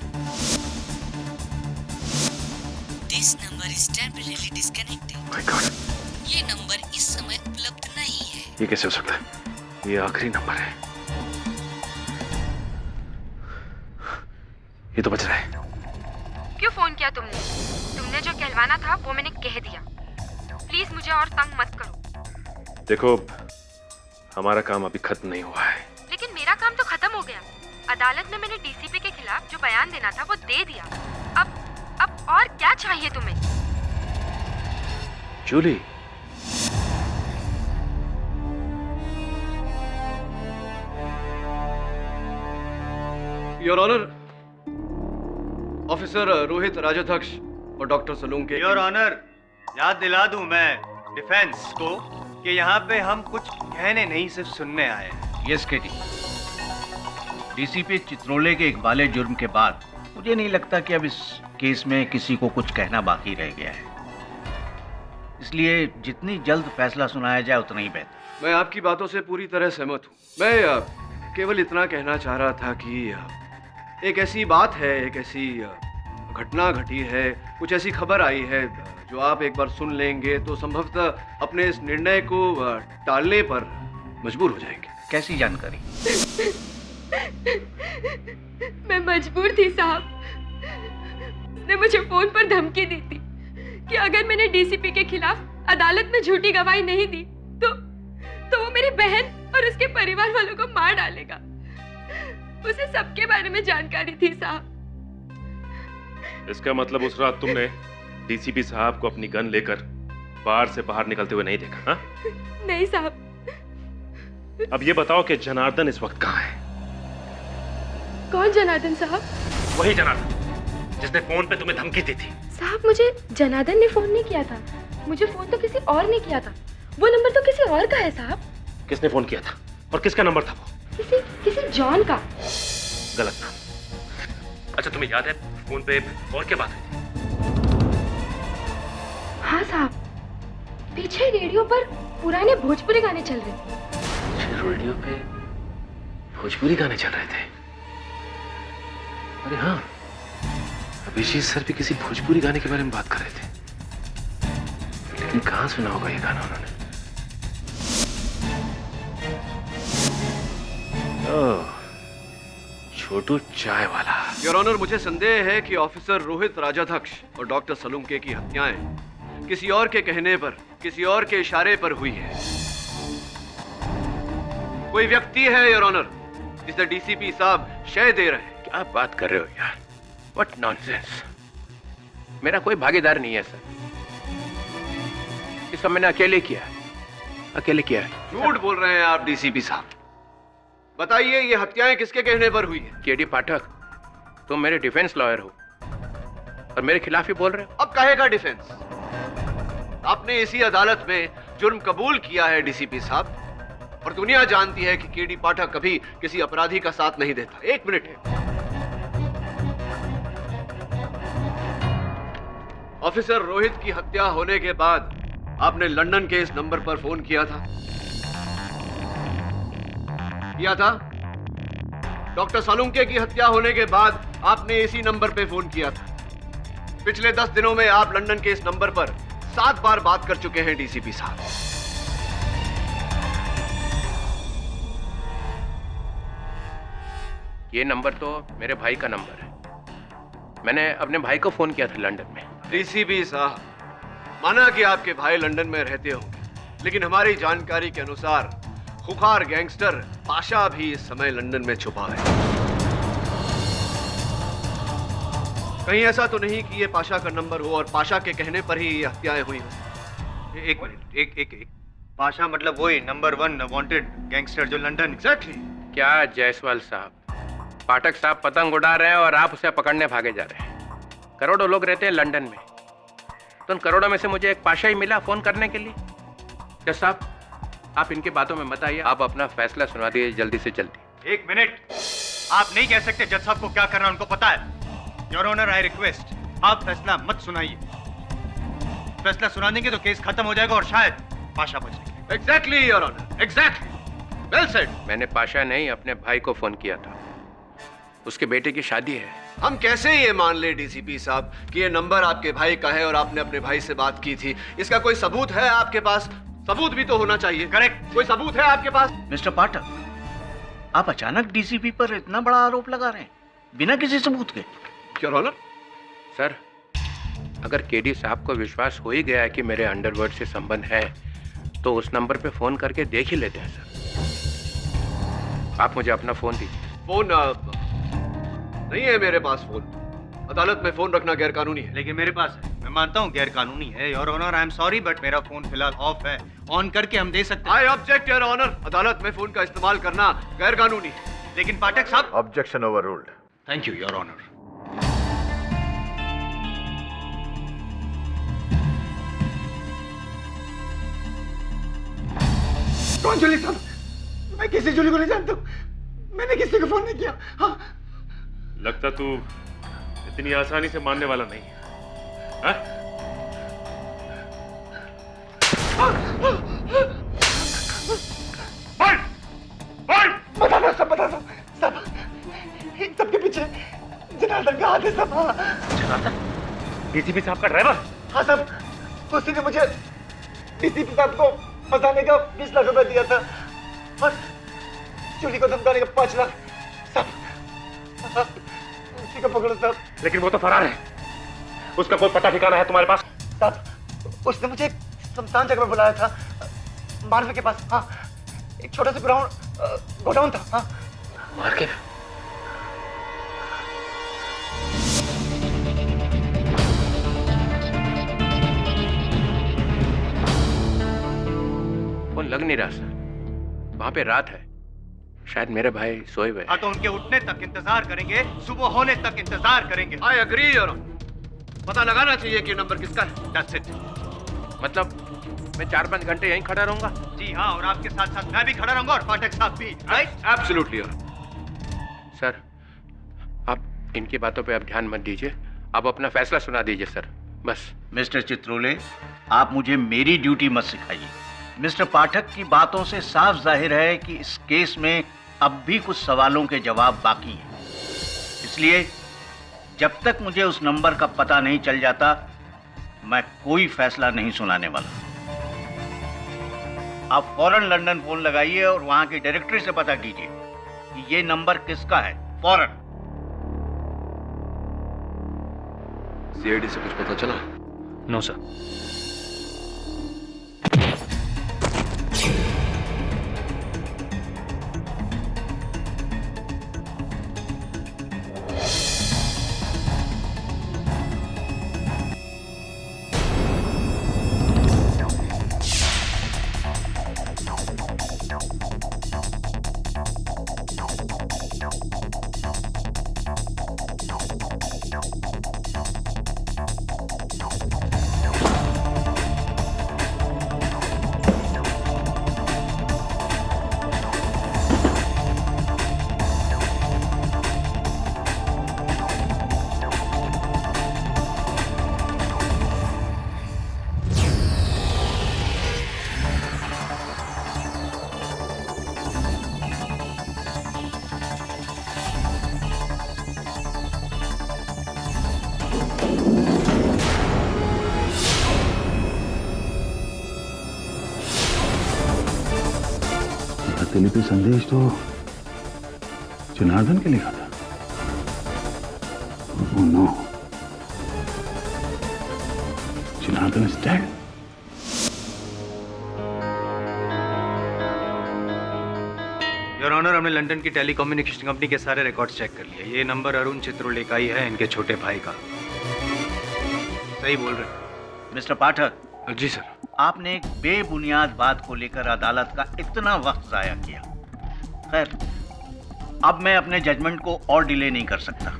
This number is temporary disconnected. My God, ये नंबर इस समय उपलब्ध नहीं है। ये कैसे हो सकता है? ये आखिरी नंबर है। ये तो बच रहा है। क्यों फोन किया तुमने? तुमने जो कहलवाना था वो मैंने कह दिया। प्लीज मुझे और तंग मत करो। देखो, हमारा काम अभी खत्म नहीं हुआ है। लेकिन मेरा काम तो खत्म हो गया। अदालत में मैंने डीसीपी के खिलाफ जो बयान देना था वो दे दिया। अब और क्या चाहिए तुम्हें? Julie, your honour, officer Rohit Rajadhyaksha और डॉक्टर सलूंके। योर ऑनर, याद दिला दूं मैं डिफेंस को कि यहाँ पे हम कुछ कहने नहीं सिर्फ सुनने आए हैं। यस केटी, डीसीपी चित्रोले के इकबाले जुर्म के बाद मुझे नहीं लगता कि अब इस केस में किसी को कुछ कहना बाकी रह गया है, इसलिए जितनी जल्द फैसला सुनाया जाए उतना ही बेहतर। मैं आपकी बातों से पूरी तरह सहमत हूँ। मैं केवल इतना कहना चाह रहा था कि एक ऐसी बात है, एक ऐसी घटना घटी है, कुछ ऐसी खबर आई है जो आप एक बार सुन लेंगे तो संभवतः अपने इस निर्णय को टालने पर मजबूर हो जाएंगे। कैसी जानकारी? मैं मजबूर थी साहब। उसने मुझे फोन पर धमकी दी थी कि अगर मैंने डीसीपी के खिलाफ अदालत में झूठी गवाही नहीं दी तो वो मेरी बहन और उसके परिवार वालों को मार डालेगा। उसे सबके बारे में जानकारी थी साहब। इसका मतलब उस रात तुमने डीसीपी साहब को अपनी गन लेकर बार से बाहर निकलते हुए नहीं देखा? हाँ? नहीं साहब। अब ये बताओ कि जनार्दन इस वक्त कहाँ है? कौन जनार्दन साहब? वही जनार्दन जिसने फोन पे तुम्हें धमकी दी थी। साहब मुझे जनार्दन ने फोन नहीं किया था। मुझे फोन तो किसी और ने किया था। वो नंबर तो किसी और का है साहब। किसने फोन किया था और किसका नंबर था वो? किसी जॉन का। गलत था। अच्छा तुम्हें याद है फोन पे और क्या बात हुई थी? हाँ साहब, पीछे रेडियो पर पुराने भोजपुरी गाने चल रहे थे। रेडियो पे भोजपुरी गाने चल रहे थे? अरे हाँ, अभिजीत सर भी किसी भोजपुरी गाने के बारे में बात कर रहे थे, लेकिन कहाँ सुना होगा ये गाना उन्होंने? छोटू चाय वाला। योर ऑनर, मुझे संदेह है कि ऑफिसर रोहित राजाध्यक्ष और डॉक्टर सलूंके की हत्याएं किसी और के कहने पर, किसी और के इशारे पर हुई है। कोई व्यक्ति है योर ऑनर जिसे डीसीपी साहब शय दे रहे हैं। क्या बात कर रहे हो यार? What nonsense. मेरा कोई भागीदार नहीं है सर। इस सब मैंने अकेले किया है, अकेले किया है। झूठ बोल रहे हैं आप डीसीपी साहब। बताइए ये हत्याएं किसके कहने पर हुई है? केडी पाठक, तुम मेरे डिफेंस लॉयर हो और मेरे खिलाफ ही बोल रहे हो। अब कहेगा डिफेंस? आपने इसी अदालत में जुर्म कबूल किया है डीसीपी साहब, और दुनिया जानती है कि केडी पाठक कभी किसी अपराधी का साथ नहीं देता। एक मिनट है। ऑफिसर रोहित की हत्या होने के बाद आपने लंदन के इस नंबर पर फोन किया था? डॉक्टर सालुंके की हत्या होने के बाद आपने इसी नंबर पे फोन किया था। पिछले 10 दिनों में आप लंदन के इस नंबर पर 7 बार बात कर चुके हैं डीसीपी साहब। ये नंबर तो मेरे भाई का नंबर है। मैंने अपने भाई को फोन किया था लंदन में। डीसीपी साहब, माना कि आपके भाई लंदन में रहते होंगे, लेकिन हमारी जानकारी के अनुसार खुखार गैंगस्टर पाशा भी इस समय लंदन में छुपा है। कहीं ऐसा तो नहीं कि ये पाशा का नंबर हो और पाशा के कहने पर ही ये हत्याएं हुई हो? एक मिनट, एक पाशा मतलब वही नंबर 1 वांटेड गैंगस्टर जो लंदन। एग्जैक्टली। क्या जायसवाल साहब, पाठक साहब पतंग उड़ा रहे हैं और आप उसे पकड़ने भागे जा रहे हैं। करोड़ों लोग रहते हैं लंदन में, तो उन करोड़ों में से मुझे एक पाशा ही मिला फोन करने के लिए। जज साहब, आप इनकी बातों में मत आइए, आप अपना फैसला सुना दीजिए जल्दी से जल्दी। एक मिनट, आप नहीं कह सकते जज साहब को क्या करना उनको पता है। योर ऑनर, आई रिक्वेस्ट, आप फैसला मत सुनाइए। फैसला सुना देंगे तो केस खत्म हो जाएगा और शायद पाशा बच जाएंगे। Exactly your honour, exactly, well said. मैंने पाशा नहीं, अपने भाई को फोन किया था। उसके बेटे की शादी है। हम कैसे ये मान ले डीसीपी साहब कि ये नंबर आपके भाई का है और आपने अपने भाई से बात की थी? इसका कोई सबूत है आपके पास? सबूत भी तो होना चाहिए। करेक्ट, कोई सबूत है आपके पास? मिस्टर पाठक, आप अचानक डीसीपी पर इतना बड़ा आरोप लगा रहे हैं बिना किसी सबूत के। योर ऑनर, सर, अगर केडी साहब को विश्वास हो ही गया है कि मेरे अंडरवर्ल्ड से संबंध है तो उस नंबर पे फोन करके देख ही लेते हैं सर। आप मुझे अपना फोन दीजिए। फोन नहीं है मेरे पास। फोन अदालत में फोन रखना गैर कानूनी है। लेकिन मेरे पास है। मैं मानता हूँ गैर कानूनी है your honour, I am sorry, but मेरा फोन फिलहाल ऑफ है। ऑन करके हम दे सकते हैं। आई ऑब्जेक्ट योर ऑनर, अदालत में फोन का इस्तेमाल करना गैर कानूनी है। लेकिन पाठक साहब। Objection overruled. Thank you your honour. कौन जूली साहब? मैं किसी जूली को नहीं जानता हूँ। मैंने किसी को फोन नहीं किया। हाँ? लगता तू इतनी आसानी से मानने वाला नहीं है। हाँ? बता दो सब, बता दो सब। इन सबके पीछे जनार्दन का हाथ है सब। जनार्दन? डीसीपी साहब का ड्राइवर? हाँ सब, उसी ने मुझे डीसीपी साहब को फंसाने का 20 लाख रुपए दिया था और चोरी को धमकाने का 5 लाख। सब उसी को पकड़ो सब। लेकिन वो तो फरार है। उसका कोई पता ठिकाना है तुम्हारे पास? सब, उसने मुझे शमशान जगह में बुलाया था, मार्वे के पास। हाँ, एक छोटा सा गोडाउन था। हाँ, मार के फोन लग नहीं रहा सर। वहां पे रात है, शायद मेरे भाई सोए हुए। हाँ, तो उनके उठने तक इंतजार करेंगे, सुबह होने तक इंतजार करेंगे। I agree your honour. पता लगाना चाहिए कि नंबर किसका है। That's it. मतलब मैं 4-5 घंटे यहीं खड़ा रहूंगा? जी हाँ, और आपके साथ साथ मैं भी खड़ा रहूंगा और पाठक साहब भी। राइट? Absolutely your. सर, आप इनकी बातों पे अब ध्यान मत दीजिए। आप अपना फैसला सुना दीजिए सर, बस। मिस्टर चित्रोले, आप मुझे मेरी ड्यूटी मत सिखाइए। मिस्टर पाठक की बातों से साफ जाहिर है कि इस केस में अब भी कुछ सवालों के जवाब बाकी हैं। इसलिए जब तक मुझे उस नंबर का पता नहीं चल जाता, मैं कोई फैसला नहीं सुनाने वाला। आप फौरन लंदन फोन लगाइए और वहां की डायरेक्टरी से पता कीजिए कि ये नंबर किसका है। फौरन। सीआईडी से कुछ पता चला? No sir. प्रतिलिपि संदेश तो जनार्दन के लिखा था। Oh no. Janardan is dead. Your honour, हमने लंदन की टेलीकम्युनिकेशन कंपनी के सारे रिकॉर्ड्स चेक कर लिए। ये नंबर अरुण चित्रोले का ही है, इनके छोटे भाई का। सही बोल रहे। मिस्टर पाठक। जी सर। आपने एक बेबुनियाद बात को लेकर अदालत का इतना वक्त जाया किया। खैर, अब मैं अपने जजमेंट को और डिले नहीं कर सकता।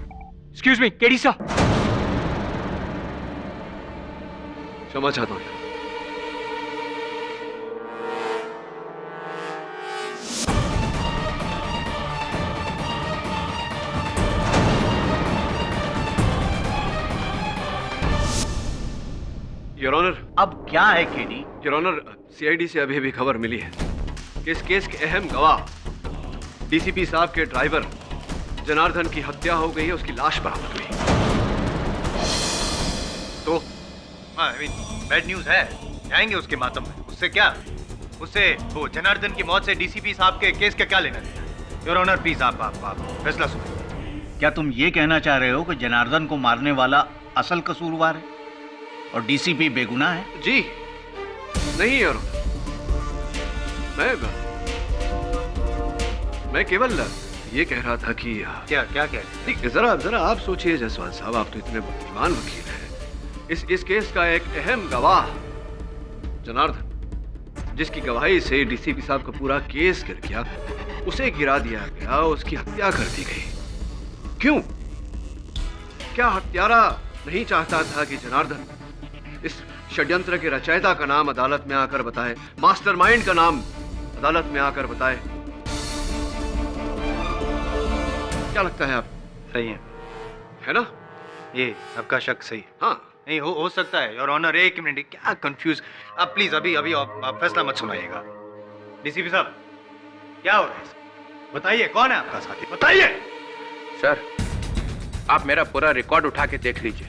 एक्सक्यूज मी, केडी साहब। क्षमा चाहता हूँ। योर ऑनर, अब क्या है केडी? योर ऑनर, सीआईडी से अभी भी खबर मिली है कि इस केस के अहम गवाह डीसीपी साहब के ड्राइवर जनार्दन की हत्या हो गई है, उसकी लाश बरामद हुई। तो बैड न्यूज है, जाएंगे उसके मातम में। उससे क्या, उससे वो जनार्दन की मौत से डीसीपी साहब के केस का क्या लेना देना? योर ऑनर प्लीज आप फैसला सुनिए। क्या तुम ये कहना चाह रहे हो कि जनार्दन को मारने वाला असल कसूरवार है और डीसीपी बेगुनाह है? जी नहीं योर, मैं केवल ये कह रहा था कि क्या क्या कह रहे? जरा आप सोचिए जायसवाल साहब, आप तो इतने बुद्धिमान वकील हैं। इस केस का एक अहम गवाह जनार्दन, जिसकी गवाही से डीसीपी साहब का पूरा केस गिर गया, उसे गिरा दिया गया, उसकी हत्या कर दी गई। क्यों? क्या हत्यारा नहीं चाहता था कि जनार्दन इस षड्यंत्र के रचयिता का नाम अदालत में आकर बताए, मास्टरमाइंड का नाम अदालत में आकर बताए? क्या लगता है आप? सही है ना? ये आपका शक सही? हाँ। नहीं हो सकता है योर ऑनर। एक मिनट, क्या कंफ्यूज आप प्लीज अभी आप फैसला मत सुनाइएगा। डीसीपी साहब क्या हो रहा है? बताइए कौन है आपका साथी, बताइए। सर, आप मेरा पूरा रिकॉर्ड उठा के देख लीजिए।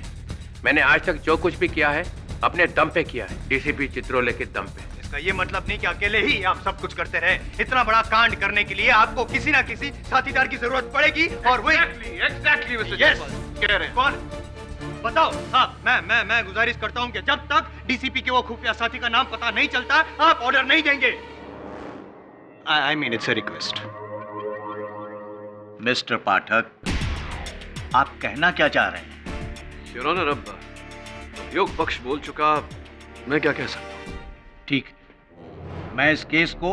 मैंने आज तक जो कुछ भी किया है अपने दम पे किया है, डीसीपी चित्रोले के दम पे। इसका ये मतलब नहीं कि अकेले ही आप सब कुछ करते रहे। इतना बड़ा कांड करने के लिए आपको किसी ना किसी साथीदार की जरूरत पड़ेगी और वो एग्जैक्टली मिस्टर जायसवाल कह रहे हैं। कौन? बताओ। हाँ, मैं गुजारिश करता हूँ कि जब तक डीसीपी के वो खुफिया साथी का नाम पता नहीं चलता, आप ऑर्डर नहीं देंगे। I mean it's a request. Mister Pathak, आप कहना क्या चाह रहे हैं? योर ऑनर, अब योग पक्ष बोल चुका, मैं क्या कह सकता हूँ? ठीक, मैं इस केस को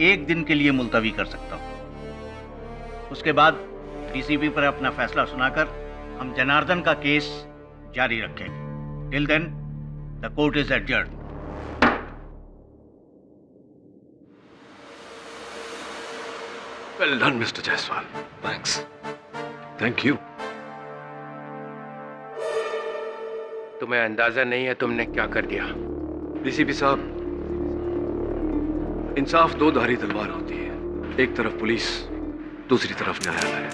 1 दिन के लिए मुलतवी कर सकता हूँ। उसके बाद डीसीपी पर अपना फैसला सुनाकर हम जनार्दन का केस जारी रखेंगे। Till then the court is adjourned. Well done mister Jaiswal, thanks. Thank you. तुम्हें अंदाजा नहीं है तुमने क्या कर दिया। डीसीपी साहब, इंसाफ 2 धारी तलवार होती है। एक तरफ पुलिस, दूसरी तरफ न्यायालय।